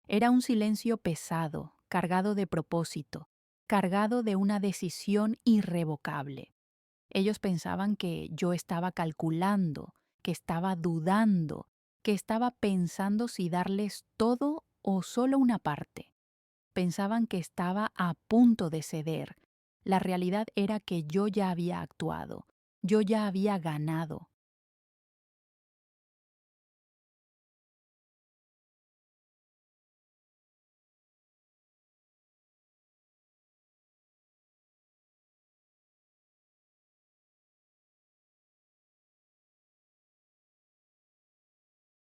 Era un silencio pesado, cargado de propósito, cargado de una decisión irrevocable. Ellos pensaban que yo estaba calculando, que estaba dudando, que estaba pensando si darles todo o solo una parte. Pensaban que estaba a punto de ceder. La realidad era que yo ya había actuado, yo ya había ganado.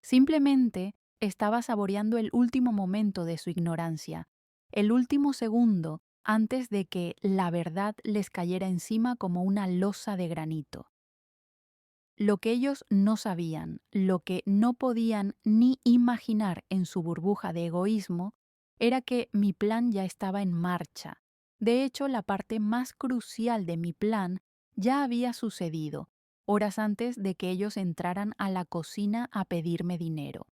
Simplemente estaba saboreando el último momento de su ignorancia, el último segundo antes de que la verdad les cayera encima como una losa de granito. Lo que ellos no sabían, lo que no podían ni imaginar en su burbuja de egoísmo, era que mi plan ya estaba en marcha. De hecho, la parte más crucial de mi plan ya había sucedido, horas antes de que ellos entraran a la cocina a pedirme dinero.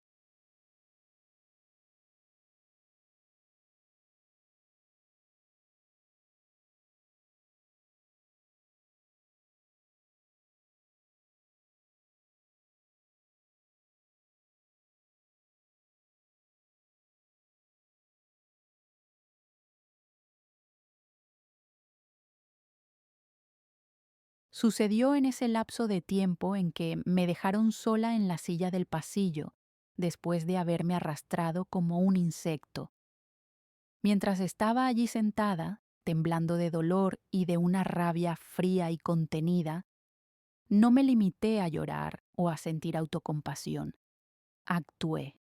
Sucedió en ese lapso de tiempo en que me dejaron sola en la silla del pasillo, después de haberme arrastrado como un insecto. Mientras estaba allí sentada, temblando de dolor y de una rabia fría y contenida, no me limité a llorar o a sentir autocompasión. Actué.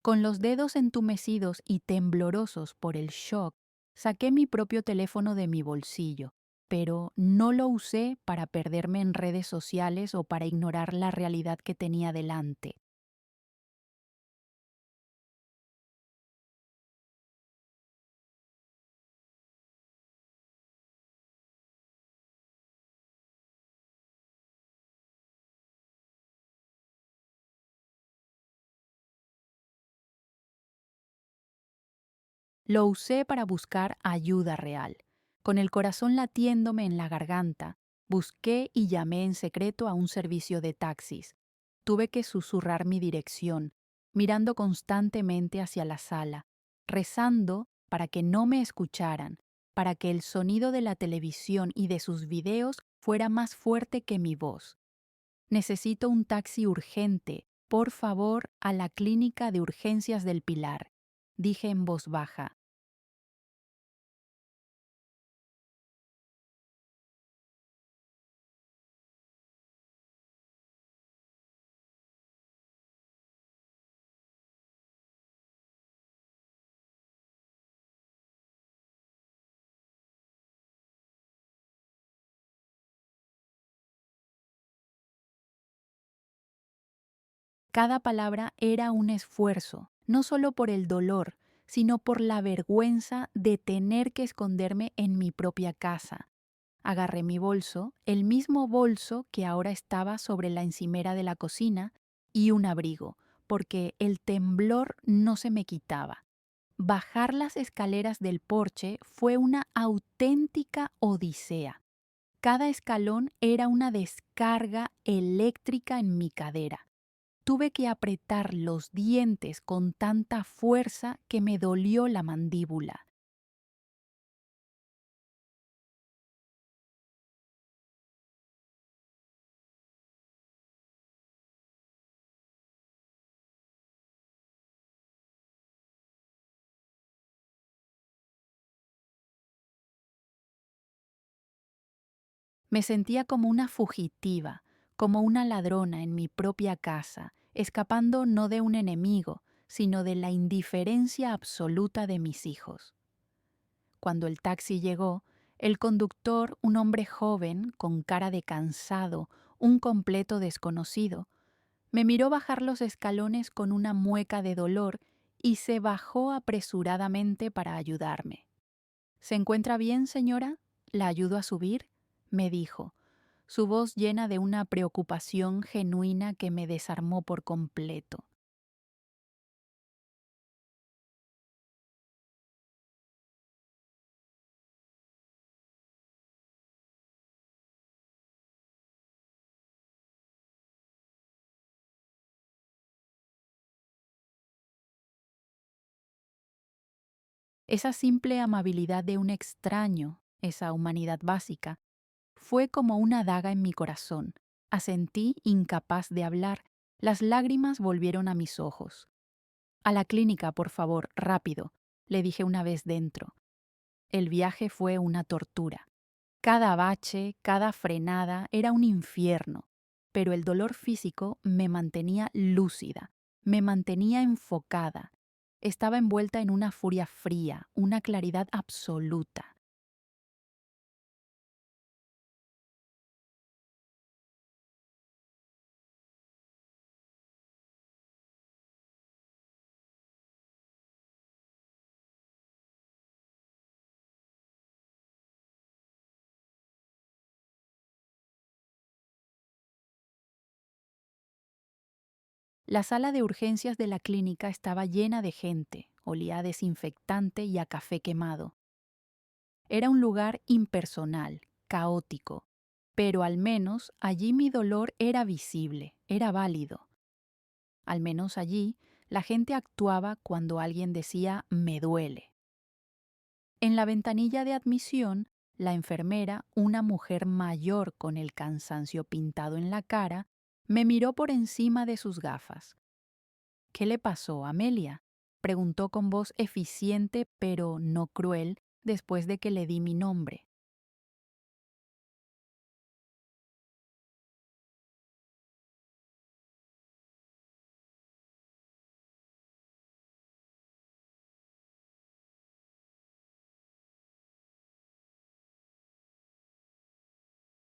Con los dedos entumecidos y temblorosos por el shock, saqué mi propio teléfono de mi bolsillo, pero no lo usé para perderme en redes sociales o para ignorar la realidad que tenía delante. Lo usé para buscar ayuda real. Con el corazón latiéndome en la garganta, busqué y llamé en secreto a un servicio de taxis. Tuve que susurrar mi dirección, mirando constantemente hacia la sala, rezando para que no me escucharan, para que el sonido de la televisión y de sus videos fuera más fuerte que mi voz. Necesito un taxi urgente, por favor, a la clínica de urgencias del Pilar, dije en voz baja. Cada palabra era un esfuerzo, no solo por el dolor, sino por la vergüenza de tener que esconderme en mi propia casa. Agarré mi bolso, el mismo bolso que ahora estaba sobre la encimera de la cocina, y un abrigo, porque el temblor no se me quitaba. Bajar las escaleras del porche fue una auténtica odisea. Cada escalón era una descarga eléctrica en mi cadera. Tuve que apretar los dientes con tanta fuerza que me dolió la mandíbula. Me sentía como una fugitiva, como una ladrona en mi propia casa, escapando no de un enemigo, sino de la indiferencia absoluta de mis hijos. Cuando el taxi llegó, el conductor, un hombre joven, con cara de cansado, un completo desconocido, me miró bajar los escalones con una mueca de dolor y se bajó apresuradamente para ayudarme. ¿Se encuentra bien, señora? ¿La ayudo a subir?, me dijo, su voz llena de una preocupación genuina que me desarmó por completo. Esa simple amabilidad de un extraño, esa humanidad básica, fue como una daga en mi corazón. Asentí incapaz de hablar. Las lágrimas volvieron a mis ojos. A la clínica, por favor, rápido, le dije una vez dentro. El viaje fue una tortura. Cada bache, cada frenada era un infierno, pero el dolor físico me mantenía lúcida, me mantenía enfocada. Estaba envuelta en una furia fría, una claridad absoluta. La sala de urgencias de la clínica estaba llena de gente, olía a desinfectante y a café quemado. Era un lugar impersonal, caótico, pero al menos allí mi dolor era visible, era válido. Al menos allí la gente actuaba cuando alguien decía me duele. En la ventanilla de admisión, la enfermera, una mujer mayor con el cansancio pintado en la cara, me miró por encima de sus gafas. ¿Qué le pasó, Amelia? Preguntó con voz eficiente pero no cruel después de que le di mi nombre.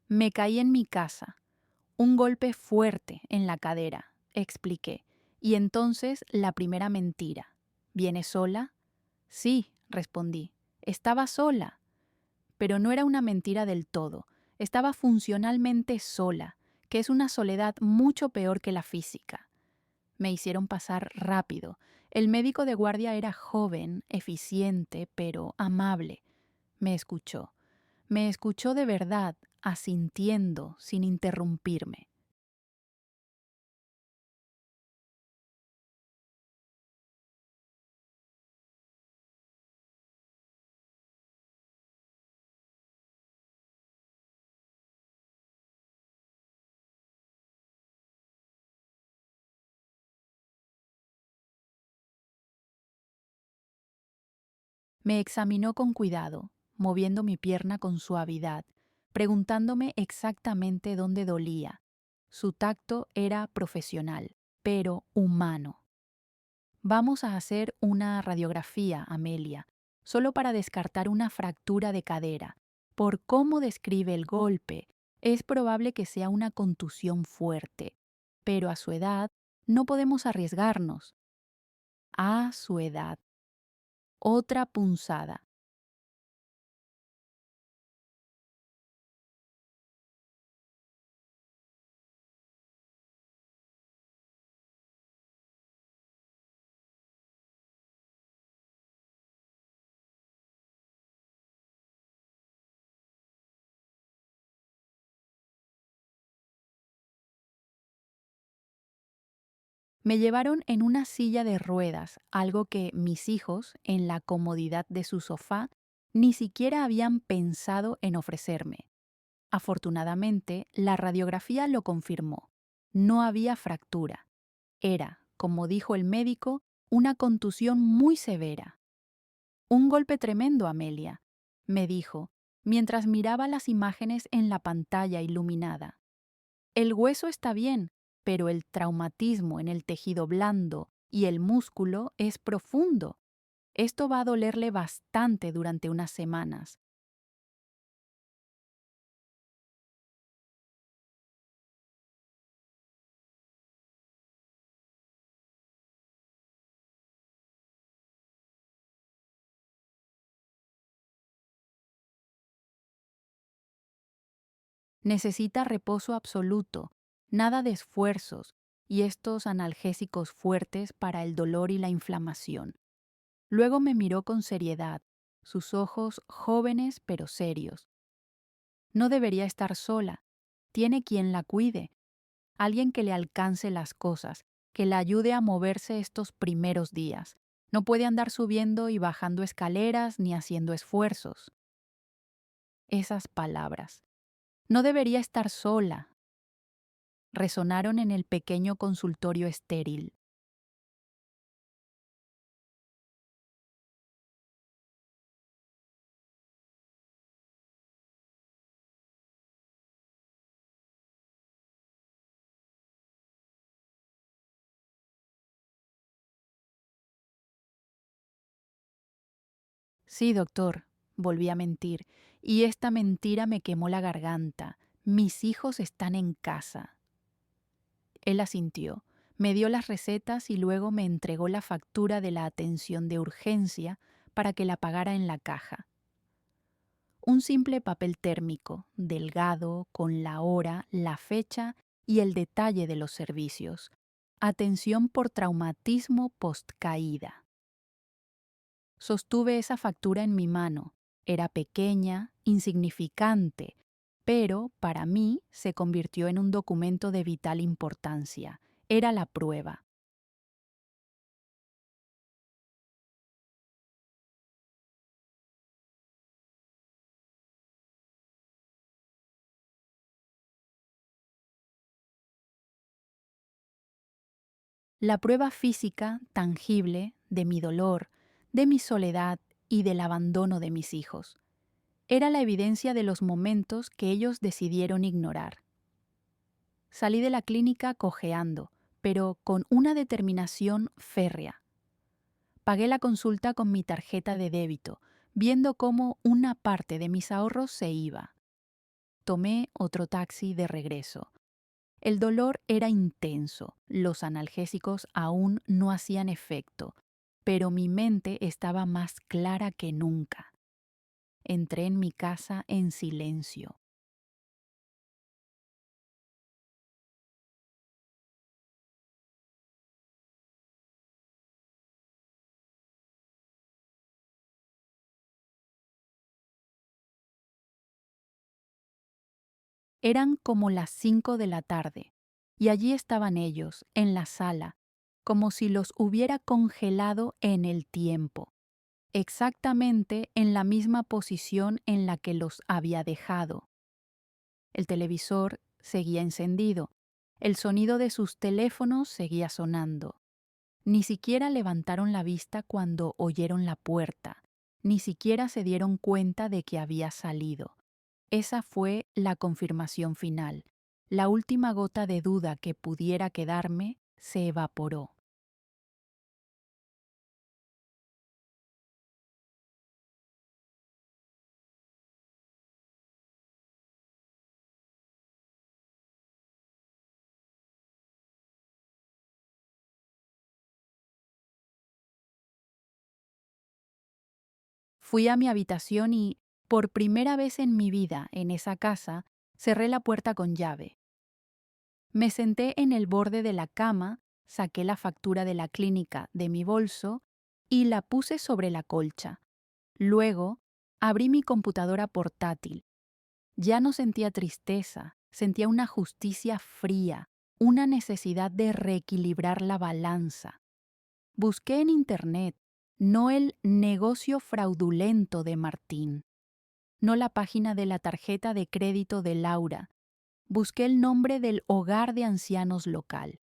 Me caí en mi casa. Un golpe fuerte en la cadera, expliqué. Y entonces la primera mentira. ¿Viene sola? Sí, respondí. Estaba sola. Pero no era una mentira del todo. Estaba funcionalmente sola, que es una soledad mucho peor que la física. Me hicieron pasar rápido. El médico de guardia era joven, eficiente, pero amable. Me escuchó. Me escuchó de verdad, asintiendo, sin interrumpirme. Me examinó con cuidado, moviendo mi pierna con suavidad, preguntándome exactamente dónde dolía. Su tacto era profesional, pero humano. Vamos a hacer una radiografía, Amelia, solo para descartar una fractura de cadera. Por cómo describe el golpe, es probable que sea una contusión fuerte, pero a su edad no podemos arriesgarnos. A su edad. Otra punzada. Me llevaron en una silla de ruedas, algo que mis hijos, en la comodidad de su sofá, ni siquiera habían pensado en ofrecerme. Afortunadamente, la radiografía lo confirmó. No había fractura. Era, como dijo el médico, una contusión muy severa. Un golpe tremendo, Amelia, me dijo, mientras miraba las imágenes en la pantalla iluminada. El hueso está bien, pero el traumatismo en el tejido blando y el músculo es profundo. Esto va a dolerle bastante durante unas semanas. Necesita reposo absoluto, nada de esfuerzos y estos analgésicos fuertes para el dolor y la inflamación. Luego me miró con seriedad, sus ojos jóvenes pero serios. No debería estar sola. Tiene quien la cuide, alguien que le alcance las cosas, que la ayude a moverse estos primeros días. No puede andar subiendo y bajando escaleras ni haciendo esfuerzos. Esas palabras. No debería estar sola. Resonaron en el pequeño consultorio estéril. Sí, doctor, volví a mentir, y esta mentira me quemó la garganta. Mis hijos están en casa. Él asintió, me dio las recetas y luego me entregó la factura de la atención de urgencia para que la pagara en la caja. Un simple papel térmico, delgado, con la hora, la fecha y el detalle de los servicios. Atención por traumatismo postcaída. Sostuve esa factura en mi mano. Era pequeña, insignificante, pero para mí se convirtió en un documento de vital importancia. Era la prueba. La prueba física, tangible, de mi dolor, de mi soledad y del abandono de mis hijos. Era la evidencia de los momentos que ellos decidieron ignorar. Salí de la clínica cojeando, pero con una determinación férrea. Pagué la consulta con mi tarjeta de débito, viendo cómo una parte de mis ahorros se iba. Tomé otro taxi de regreso. El dolor era intenso, los analgésicos aún no hacían efecto, pero mi mente estaba más clara que nunca. Entré en mi casa en silencio. Eran como las 5 de la tarde, y allí estaban ellos, en la sala, como si los hubiera congelado en el tiempo, exactamente en la misma posición en la que los había dejado. El televisor seguía encendido, el sonido de sus teléfonos seguía sonando. Ni siquiera levantaron la vista cuando oyeron la puerta, ni siquiera se dieron cuenta de que había salido. Esa fue la confirmación final. La última gota de duda que pudiera quedarme se evaporó. Fui a mi habitación y, por primera vez en mi vida en esa casa, cerré la puerta con llave. Me senté en el borde de la cama, saqué la factura de la clínica de mi bolso y la puse sobre la colcha. Luego, abrí mi computadora portátil. Ya no sentía tristeza, sentía una justicia fría, una necesidad de reequilibrar la balanza. Busqué en Internet, no el negocio fraudulento de Martín, no la página de la tarjeta de crédito de Laura. Busqué el nombre del hogar de ancianos local.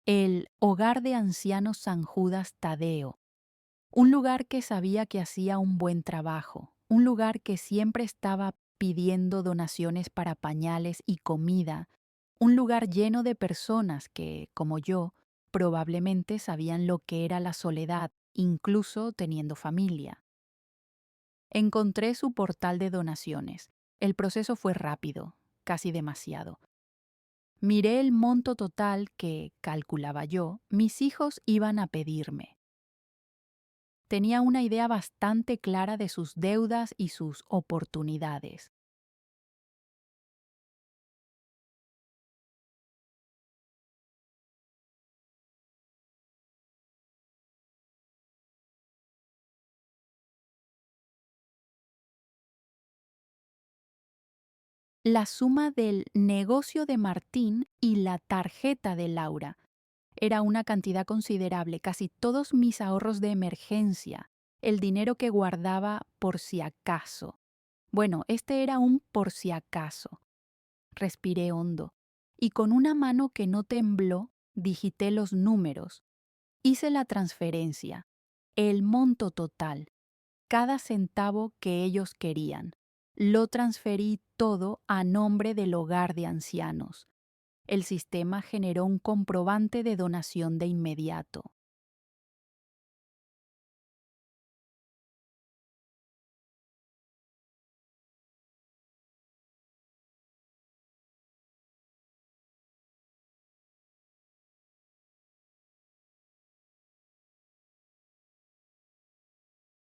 El hogar de ancianos San Judas Tadeo. Un lugar que sabía que hacía un buen trabajo, un lugar que siempre estaba pidiendo donaciones para pañales y comida, un lugar lleno de personas que, como yo, probablemente sabían lo que era la soledad, incluso teniendo familia. Encontré su portal de donaciones. El proceso fue rápido, casi demasiado. Miré el monto total que, calculaba yo, mis hijos iban a pedirme. Tenía una idea bastante clara de sus deudas y sus oportunidades. la suma del negocio de Martín y la tarjeta de Laura. Era una cantidad considerable, casi todos mis ahorros de emergencia, el dinero que guardaba por si acaso. Bueno, este era un por si acaso. Respiré hondo y con una mano que no tembló, digité los números. Hice la transferencia, el monto total, cada centavo que ellos querían. Lo transferí todo a nombre del hogar de ancianos. El sistema generó un comprobante de donación de inmediato.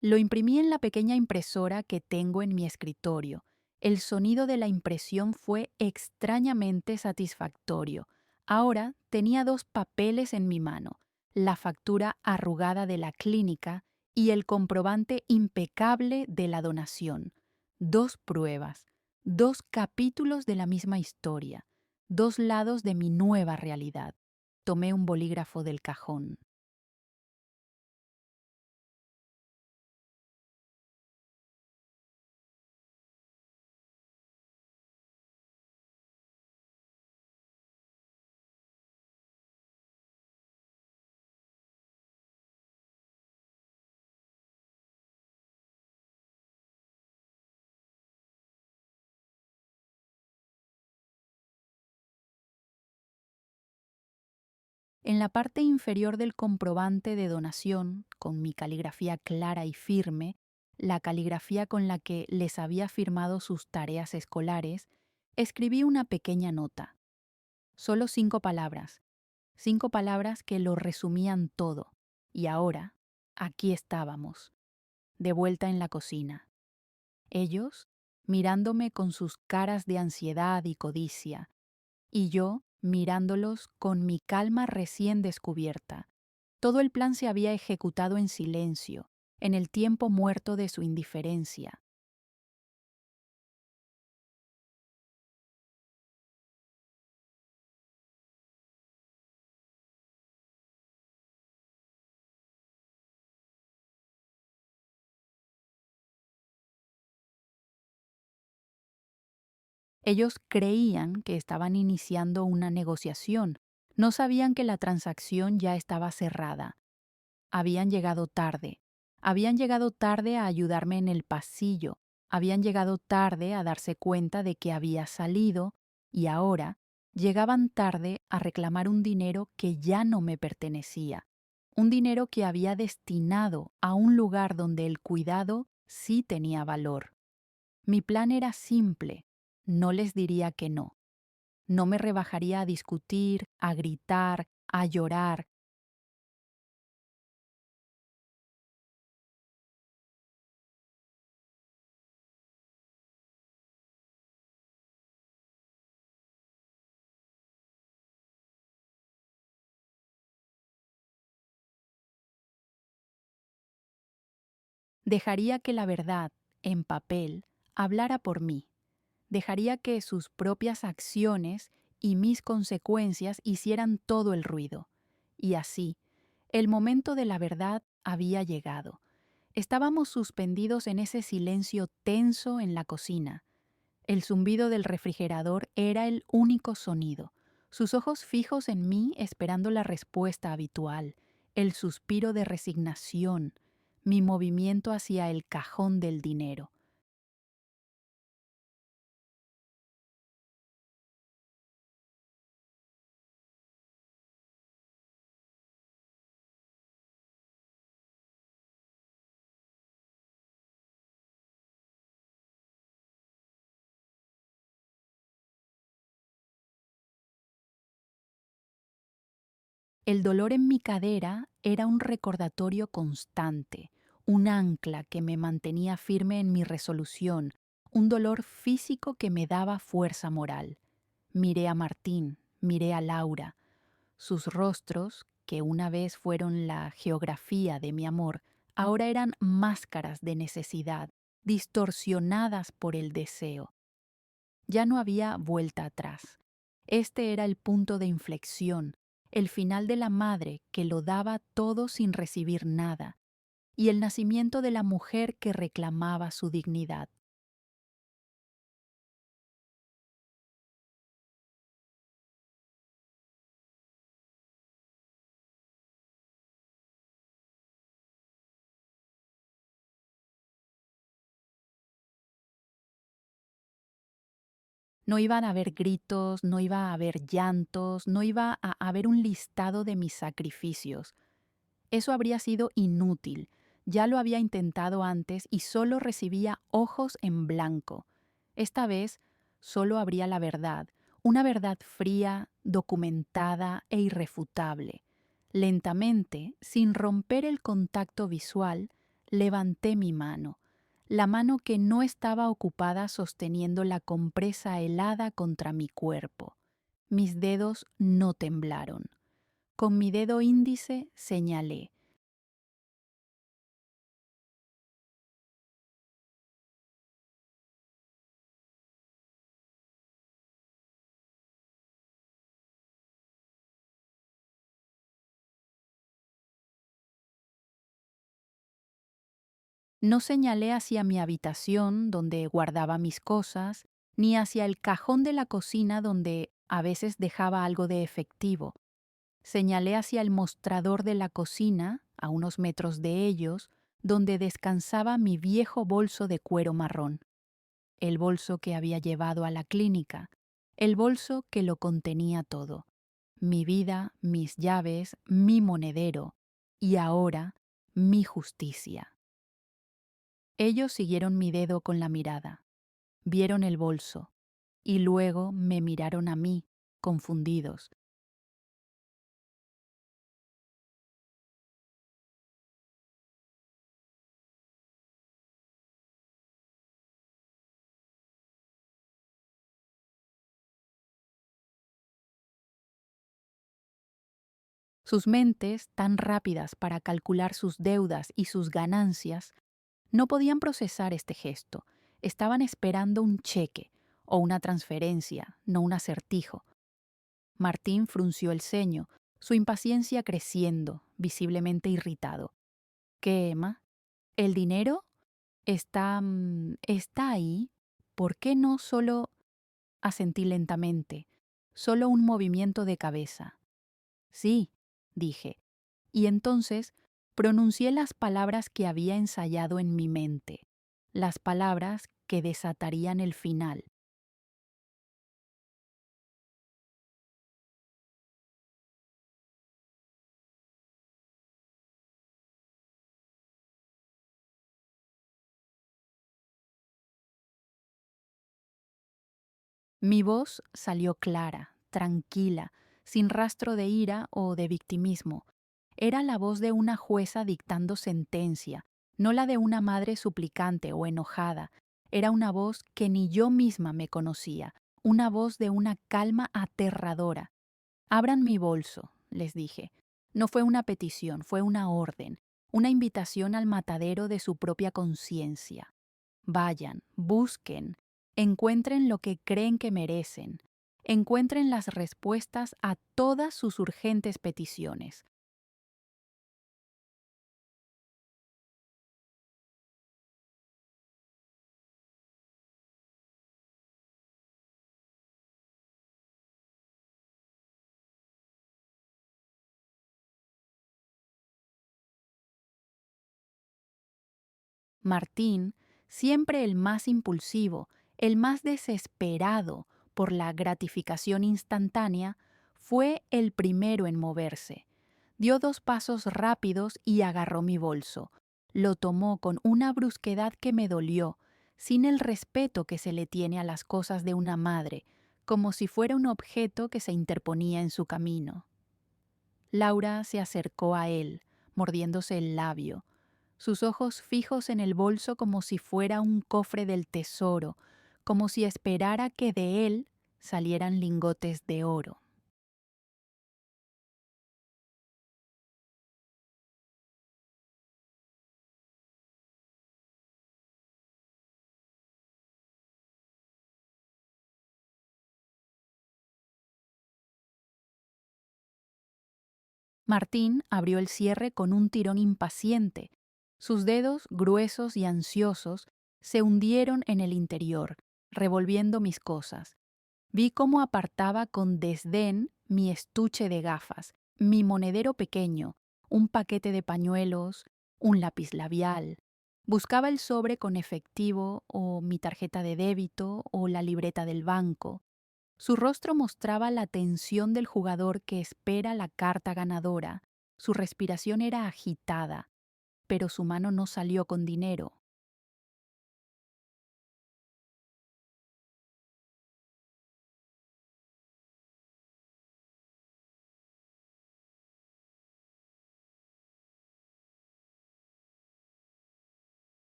Lo imprimí en la pequeña impresora que tengo en mi escritorio. El sonido de la impresión fue extrañamente satisfactorio. Ahora tenía dos papeles en mi mano, la factura arrugada de la clínica y el comprobante impecable de la donación. Dos pruebas, dos capítulos de la misma historia, dos lados de mi nueva realidad. Tomé un bolígrafo del cajón. En la parte inferior del comprobante de donación, con mi caligrafía clara y firme, la caligrafía con la que les había firmado sus tareas escolares, escribí una pequeña nota. Solo 5 palabras que lo resumían todo. Y ahora, aquí estábamos, de vuelta en la cocina. Ellos, mirándome con sus caras de ansiedad y codicia, y yo mirándolos con mi calma recién descubierta. Todo el plan se había ejecutado en silencio, en el tiempo muerto de su indiferencia. Ellos creían que estaban iniciando una negociación. No sabían que la transacción ya estaba cerrada. Habían llegado tarde. Habían llegado tarde a ayudarme en el pasillo. Habían llegado tarde a darse cuenta de que había salido y ahora llegaban tarde a reclamar un dinero que ya no me pertenecía. Un dinero que había destinado a un lugar donde el cuidado sí tenía valor. Mi plan era simple. No les diría que no. No me rebajaría a discutir, a gritar, a llorar. Dejaría que la verdad, en papel, hablara por mí. Dejaría que sus propias acciones y mis consecuencias hicieran todo el ruido. Y así, el momento de la verdad había llegado. Estábamos suspendidos en ese silencio tenso en la cocina. El zumbido del refrigerador era el único sonido. Sus ojos fijos en mí esperando la respuesta habitual, el suspiro de resignación, mi movimiento hacia el cajón del dinero. El dolor en mi cadera era un recordatorio constante, un ancla que me mantenía firme en mi resolución, un dolor físico que me daba fuerza moral. Miré a Martín, miré a Laura. Sus rostros, que una vez fueron la geografía de mi amor, ahora eran máscaras de necesidad, distorsionadas por el deseo. Ya no había vuelta atrás. Este era el punto de inflexión, el final de la madre que lo daba todo sin recibir nada, y el nacimiento de la mujer que reclamaba su dignidad. No iban a haber gritos, no iba a haber llantos, no iba a haber un listado de mis sacrificios. Eso habría sido inútil. Ya lo había intentado antes y solo recibía ojos en blanco. Esta vez solo habría la verdad, una verdad fría, documentada e irrefutable. Lentamente, sin romper el contacto visual, levanté mi mano, la mano que no estaba ocupada sosteniendo la compresa helada contra mi cuerpo. Mis dedos no temblaron. Con mi dedo índice señalé. No señalé hacia mi habitación donde guardaba mis cosas, ni hacia el cajón de la cocina donde a veces dejaba algo de efectivo. Señalé hacia el mostrador de la cocina, a unos metros de ellos, donde descansaba mi viejo bolso de cuero marrón, el bolso que había llevado a la clínica, el bolso que lo contenía todo, mi vida, mis llaves, mi monedero y ahora mi justicia. Ellos siguieron mi dedo con la mirada, vieron el bolso y luego me miraron a mí, confundidos. Sus mentes, tan rápidas para calcular sus deudas y sus ganancias, no podían procesar este gesto. Estaban esperando un cheque o una transferencia, no un acertijo. Martín frunció el ceño, su impaciencia creciendo, visiblemente irritado. ¿Qué, Emma? ¿El dinero? ¿Está ahí? ¿Por qué no solo...? Asentí lentamente, solo un movimiento de cabeza. Sí, dije, y entonces pronuncié las palabras que había ensayado en mi mente, las palabras que desatarían el final. Mi voz salió clara, tranquila, sin rastro de ira o de victimismo. Era la voz de una jueza dictando sentencia, no la de una madre suplicante o enojada. Era una voz que ni yo misma me conocía, una voz de una calma aterradora. Abran mi bolso, les dije. No fue una petición, fue una orden, una invitación al matadero de su propia conciencia. Vayan, busquen, encuentren lo que creen que merecen, encuentren las respuestas a todas sus urgentes peticiones. Martín, siempre el más impulsivo, el más desesperado por la gratificación instantánea, fue el primero en moverse. Dio 2 pasos rápidos y agarró mi bolso. Lo tomó con una brusquedad que me dolió, sin el respeto que se le tiene a las cosas de una madre, como si fuera un objeto que se interponía en su camino. Laura se acercó a él, mordiéndose el labio, sus ojos fijos en el bolso como si fuera un cofre del tesoro, como si esperara que de él salieran lingotes de oro. Martín abrió el cierre con un tirón impaciente. Sus dedos, gruesos y ansiosos, se hundieron en el interior, revolviendo mis cosas. Vi cómo apartaba con desdén mi estuche de gafas, mi monedero pequeño, un paquete de pañuelos, un lápiz labial. Buscaba el sobre con efectivo o mi tarjeta de débito o la libreta del banco. Su rostro mostraba la tensión del jugador que espera la carta ganadora. Su respiración era agitada, pero su mano no salió con dinero.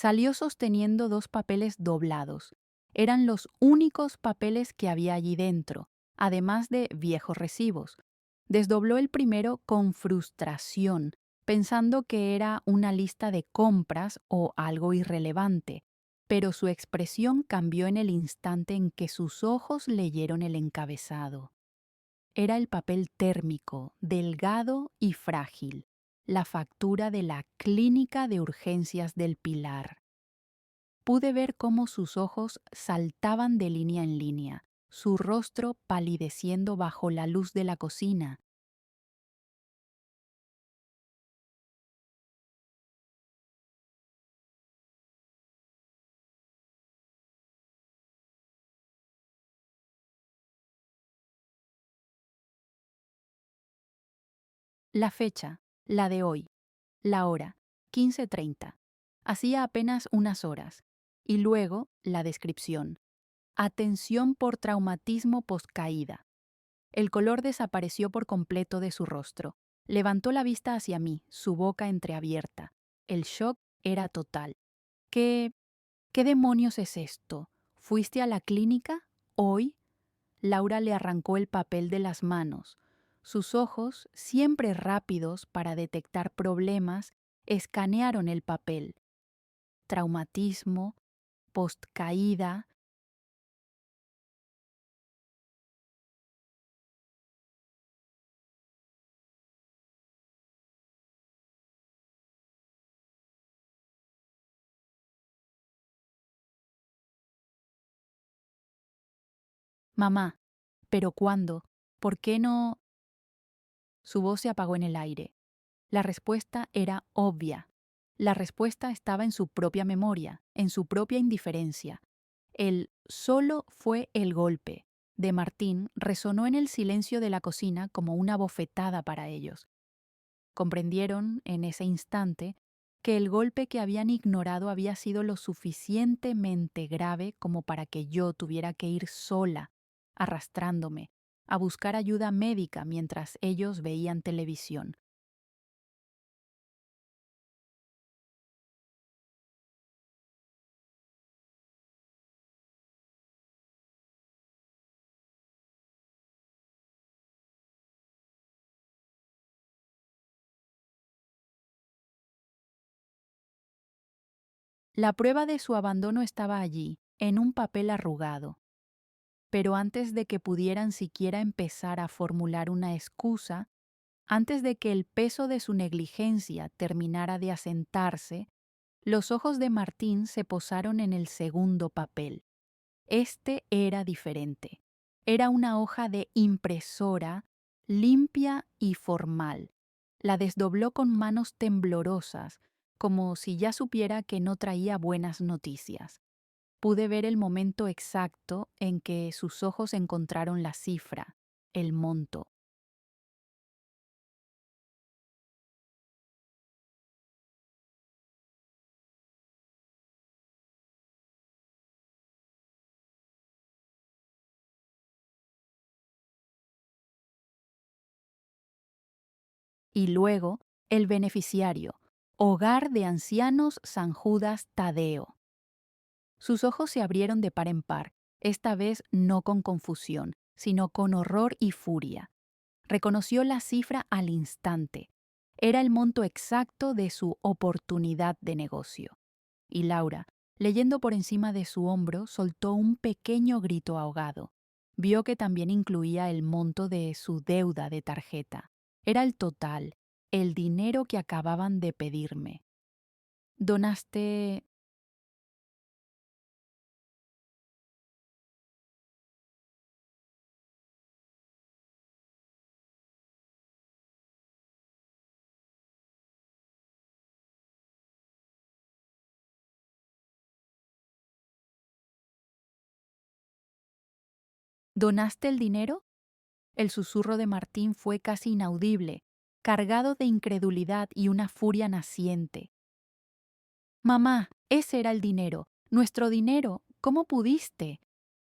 Salió sosteniendo dos papeles doblados. Eran los únicos papeles que había allí dentro, además de viejos recibos. Desdobló el primero con frustración, pensando que era una lista de compras o algo irrelevante, pero su expresión cambió en el instante en que sus ojos leyeron el encabezado. Era el papel térmico, delgado y frágil, la factura de la Clínica de Urgencias del Pilar. Pude ver cómo sus ojos saltaban de línea en línea, su rostro palideciendo bajo la luz de la cocina. La fecha, la de hoy, la hora, 15:30. Hacía apenas unas horas. Y luego la descripción. Atención por traumatismo postcaída. El color desapareció por completo de su rostro. Levantó la vista hacia mí, su boca entreabierta. El shock era total. ¿Qué, qué demonios es esto? ¿Fuiste a la clínica? ¿Hoy? Laura le arrancó el papel de las manos. Sus ojos, siempre rápidos para detectar problemas, escanearon el papel. Traumatismo, postcaída. Mamá, ¿pero cuándo? ¿Por qué no? Su voz se apagó en el aire. La respuesta era obvia. La respuesta estaba en su propia memoria, en su propia indiferencia. El solo fue el golpe de Martín resonó en el silencio de la cocina como una bofetada para ellos. Comprendieron en ese instante que el golpe que habían ignorado había sido lo suficientemente grave como para que yo tuviera que ir sola, arrastrándome, a buscar ayuda médica mientras ellos veían televisión. La prueba de su abandono estaba allí, en un papel arrugado. Pero antes de que pudieran siquiera empezar a formular una excusa, antes de que el peso de su negligencia terminara de asentarse, los ojos de Martín se posaron en el segundo papel. Este era diferente. Era una hoja de impresora, limpia y formal. La desdobló con manos temblorosas, como si ya supiera que no traía buenas noticias. Pude ver el momento exacto en que sus ojos encontraron la cifra, el monto. Y luego, el beneficiario, Hogar de Ancianos San Judas Tadeo. Sus ojos se abrieron de par en par, esta vez no con confusión, sino con horror y furia. Reconoció la cifra al instante. Era el monto exacto de su oportunidad de negocio. Y Laura, leyendo por encima de su hombro, soltó un pequeño grito ahogado. vio que también incluía el monto de su deuda de tarjeta. Era el total, el dinero que acababan de pedirme. Donaste... ¿Donaste el dinero? El susurro de Martín fue casi inaudible, cargado de incredulidad y una furia naciente. Mamá, ese era el dinero, nuestro dinero. ¿Cómo pudiste?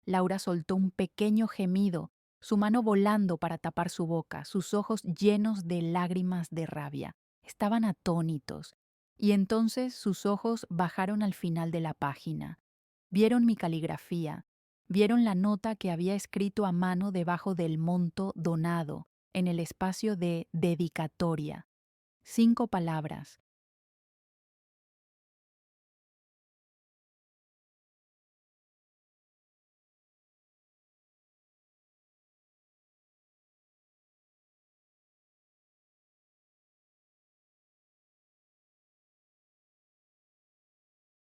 Laura soltó un pequeño gemido, su mano volando para tapar su boca, sus ojos llenos de lágrimas de rabia. Estaban atónitos, y entonces sus ojos bajaron al final de la página. Vieron mi caligrafía, vieron la nota que había escrito a mano debajo del monto donado, en el espacio de dedicatoria. 5 palabras.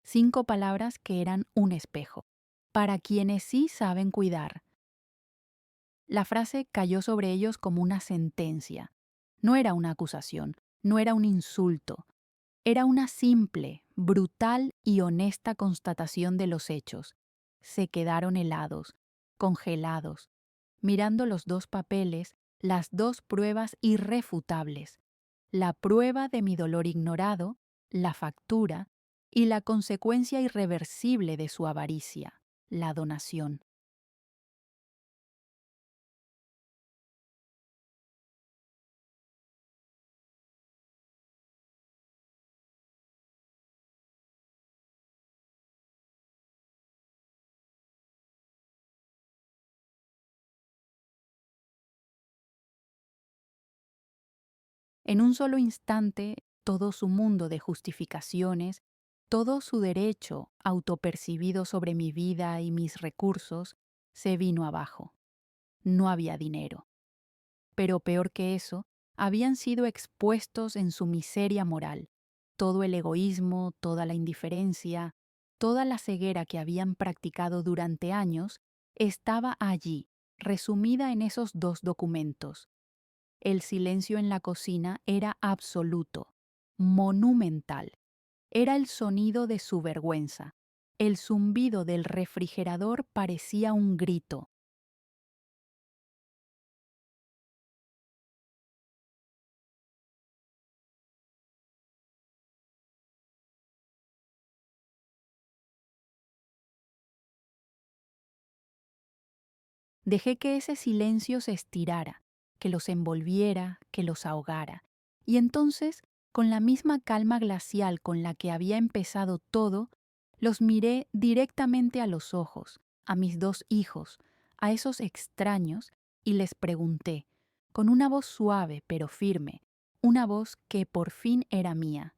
5 palabras que eran un espejo. Para quienes sí saben cuidar. La frase cayó sobre ellos como una sentencia. No era una acusación, no era un insulto. Era una simple, brutal y honesta constatación de los hechos. Se quedaron helados, congelados, mirando los dos papeles, las dos pruebas irrefutables. La prueba de mi dolor ignorado, la factura, y la consecuencia irreversible de su avaricia, la donación. En un solo instante, todo su mundo de justificaciones, todo su derecho autopercibido sobre mi vida y mis recursos, se vino abajo. No había dinero. Pero peor que eso, habían sido expuestos en su miseria moral. Todo el egoísmo, toda la indiferencia, toda la ceguera que habían practicado durante años, estaba allí, resumida en esos dos documentos. El silencio en la cocina era absoluto, monumental. Era el sonido de su vergüenza. El zumbido del refrigerador parecía un grito. Dejé que ese silencio se estirara, que los envolviera, que los ahogara. Y entonces, con la misma calma glacial con la que había empezado todo, los miré directamente a los ojos, a mis dos hijos, a esos extraños, y les pregunté, con una voz suave pero firme, una voz que por fin era mía.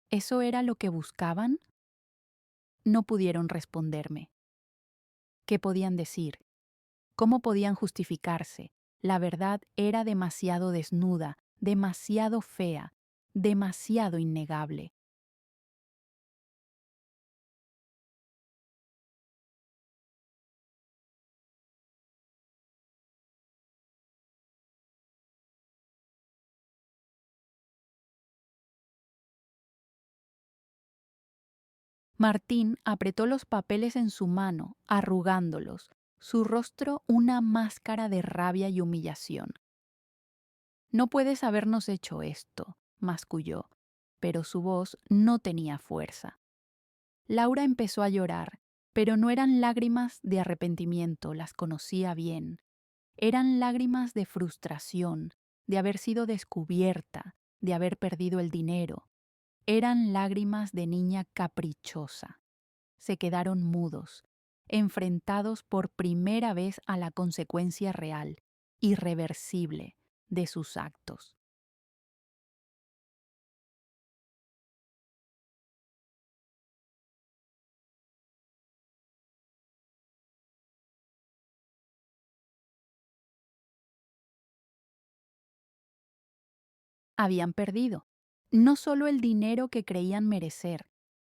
¿Eso era lo que buscaban? No pudieron responderme. ¿Qué podían decir? ¿Cómo podían justificarse? La verdad era demasiado desnuda, demasiado fea, demasiado innegable. Martín apretó los papeles en su mano, arrugándolos, su rostro una máscara de rabia y humillación. No puedes habernos hecho esto, masculló, pero su voz no tenía fuerza. Laura empezó a llorar, pero no eran lágrimas de arrepentimiento, las conocía bien. Eran lágrimas de frustración, de haber sido descubierta, de haber perdido el dinero. Eran lágrimas de niña caprichosa. Se quedaron mudos, enfrentados por primera vez a la consecuencia real, irreversible, de sus actos. habían perdido. No solo el dinero que creían merecer,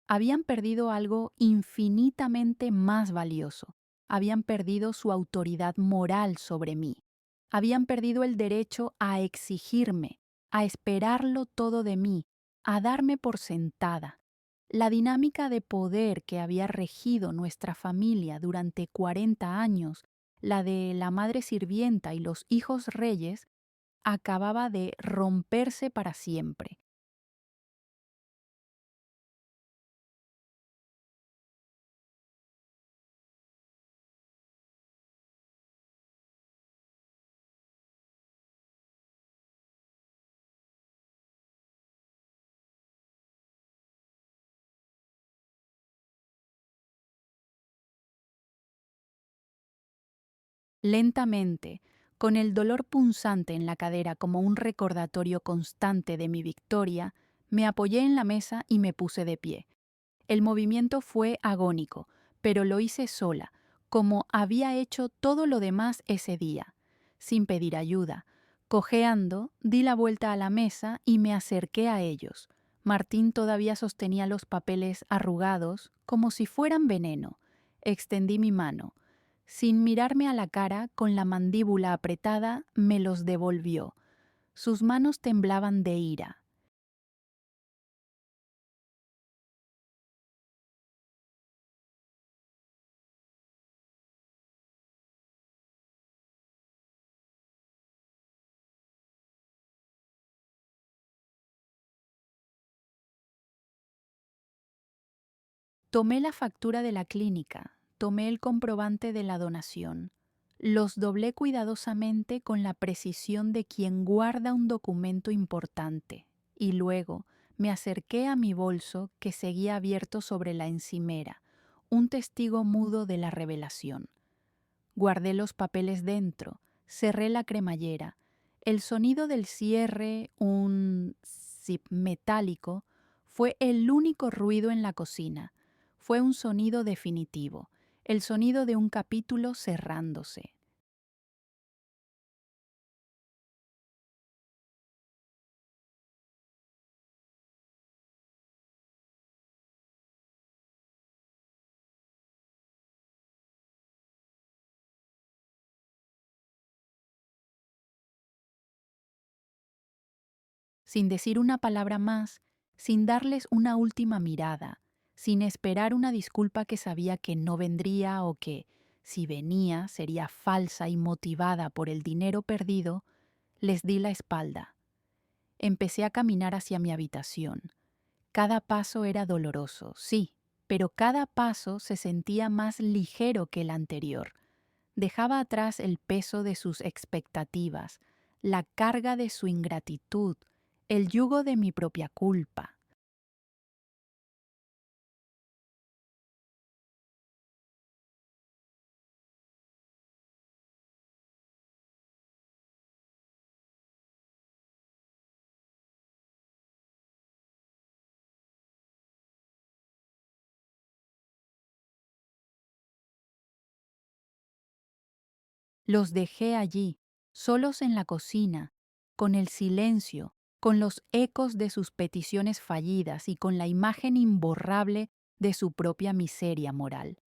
habían perdido algo infinitamente más valioso. Habían perdido su autoridad moral sobre mí. Habían perdido el derecho a exigirme, a esperarlo todo de mí, a darme por sentada. La dinámica de poder que había regido nuestra familia durante 40 años, la de la madre sirvienta y los hijos reyes, acababa de romperse para siempre. Lentamente, con el dolor punzante en la cadera como un recordatorio constante de mi victoria, me apoyé en la mesa y me puse de pie. El movimiento fue agónico, pero lo hice sola, como había hecho todo lo demás ese día, sin pedir ayuda. Cojeando, di la vuelta a la mesa y me acerqué a ellos. Martín todavía sostenía los papeles arrugados, como si fueran veneno. Extendí mi mano. Sin mirarme a la cara, con la mandíbula apretada, me los devolvió. Sus manos temblaban de ira. Tomé la factura de la clínica, tomé el comprobante de la donación. Los doblé cuidadosamente con la precisión de quien guarda un documento importante, y luego me acerqué a mi bolso que seguía abierto sobre la encimera, un testigo mudo de la revelación. Guardé los papeles dentro, cerré la cremallera. El sonido del cierre, un zip metálico, fue el único ruido en la cocina. Fue un sonido definitivo, el sonido de un capítulo cerrándose. Sin decir una palabra más, sin darles una última mirada, sin esperar una disculpa que sabía que no vendría o que, si venía, sería falsa y motivada por el dinero perdido, les di la espalda. Empecé a caminar hacia mi habitación. Cada paso era doloroso, sí, pero cada paso se sentía más ligero que el anterior. Dejaba atrás el peso de sus expectativas, la carga de su ingratitud, el yugo de mi propia culpa. Los dejé allí, solos en la cocina, con el silencio, con los ecos de sus peticiones fallidas y con la imagen imborrable de su propia miseria moral.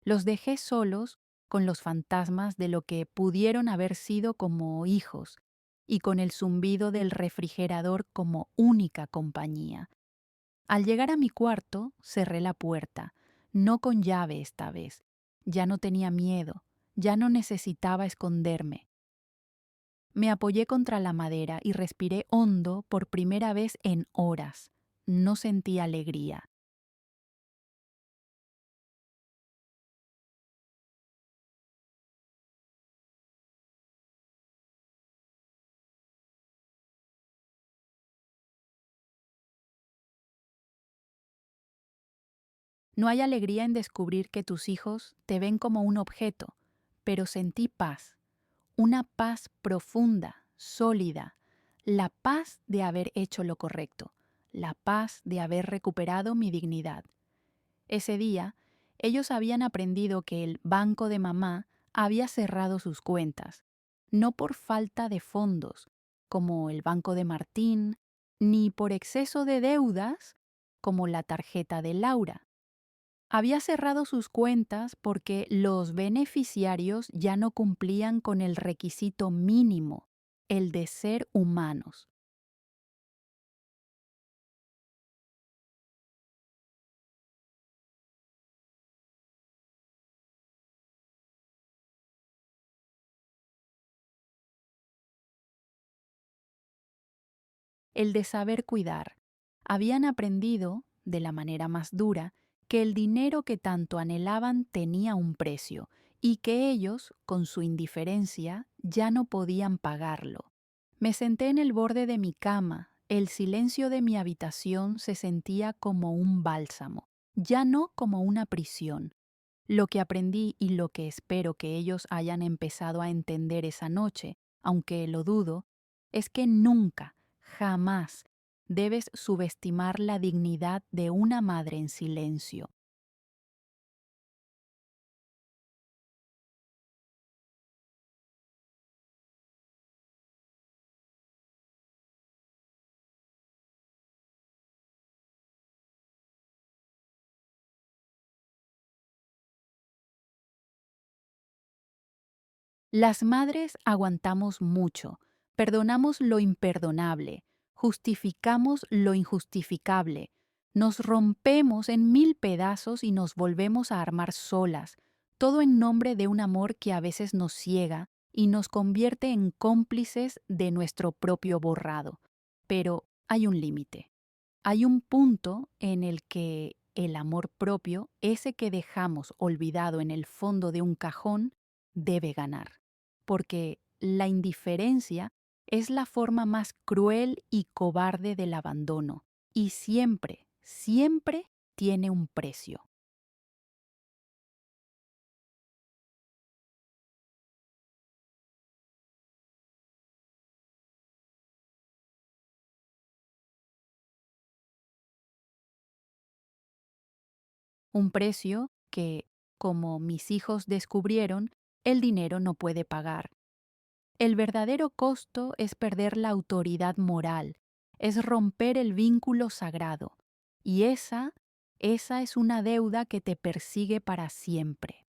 Los dejé solos con los fantasmas de lo que pudieron haber sido como hijos y con el zumbido del refrigerador como única compañía. Al llegar a mi cuarto, cerré la puerta, no con llave esta vez. Ya no tenía miedo, ya no necesitaba esconderme. Me apoyé contra la madera y respiré hondo por primera vez en horas. No sentí alegría. No hay alegría en descubrir que tus hijos te ven como un objeto, pero sentí paz, una paz profunda, sólida, la paz de haber hecho lo correcto, la paz de haber recuperado mi dignidad. Ese día, ellos habían aprendido que el banco de mamá había cerrado sus cuentas, no por falta de fondos, como el Banco de Martín, ni por exceso de deudas, como la tarjeta de Laura. Había cerrado sus cuentas porque los beneficiarios ya no cumplían con el requisito mínimo, el de ser humanos. El de saber cuidar. Habían aprendido, de la manera más dura, que el dinero que tanto anhelaban tenía un precio y que ellos, con su indiferencia, ya no podían pagarlo. Me senté en el borde de mi cama. El silencio de mi habitación se sentía como un bálsamo, ya no como una prisión. Lo que aprendí y lo que espero que ellos hayan empezado a entender esa noche, aunque lo dudo, es que nunca, jamás debes subestimar la dignidad de una madre en silencio. Las madres aguantamos mucho, perdonamos lo imperdonable, justificamos lo injustificable, nos rompemos en mil pedazos y nos volvemos a armar solas, todo en nombre de un amor que a veces nos ciega y nos convierte en cómplices de nuestro propio borrado. Pero hay un límite. Hay un punto en el que el amor propio, ese que dejamos olvidado en el fondo de un cajón, debe ganar. Porque la indiferencia es la forma más cruel y cobarde del abandono. Y siempre, siempre tiene un precio. Un precio que, como mis hijos descubrieron, el dinero no puede pagar. El verdadero costo es perder la autoridad moral, es romper el vínculo sagrado. Y esa es una deuda que te persigue para siempre.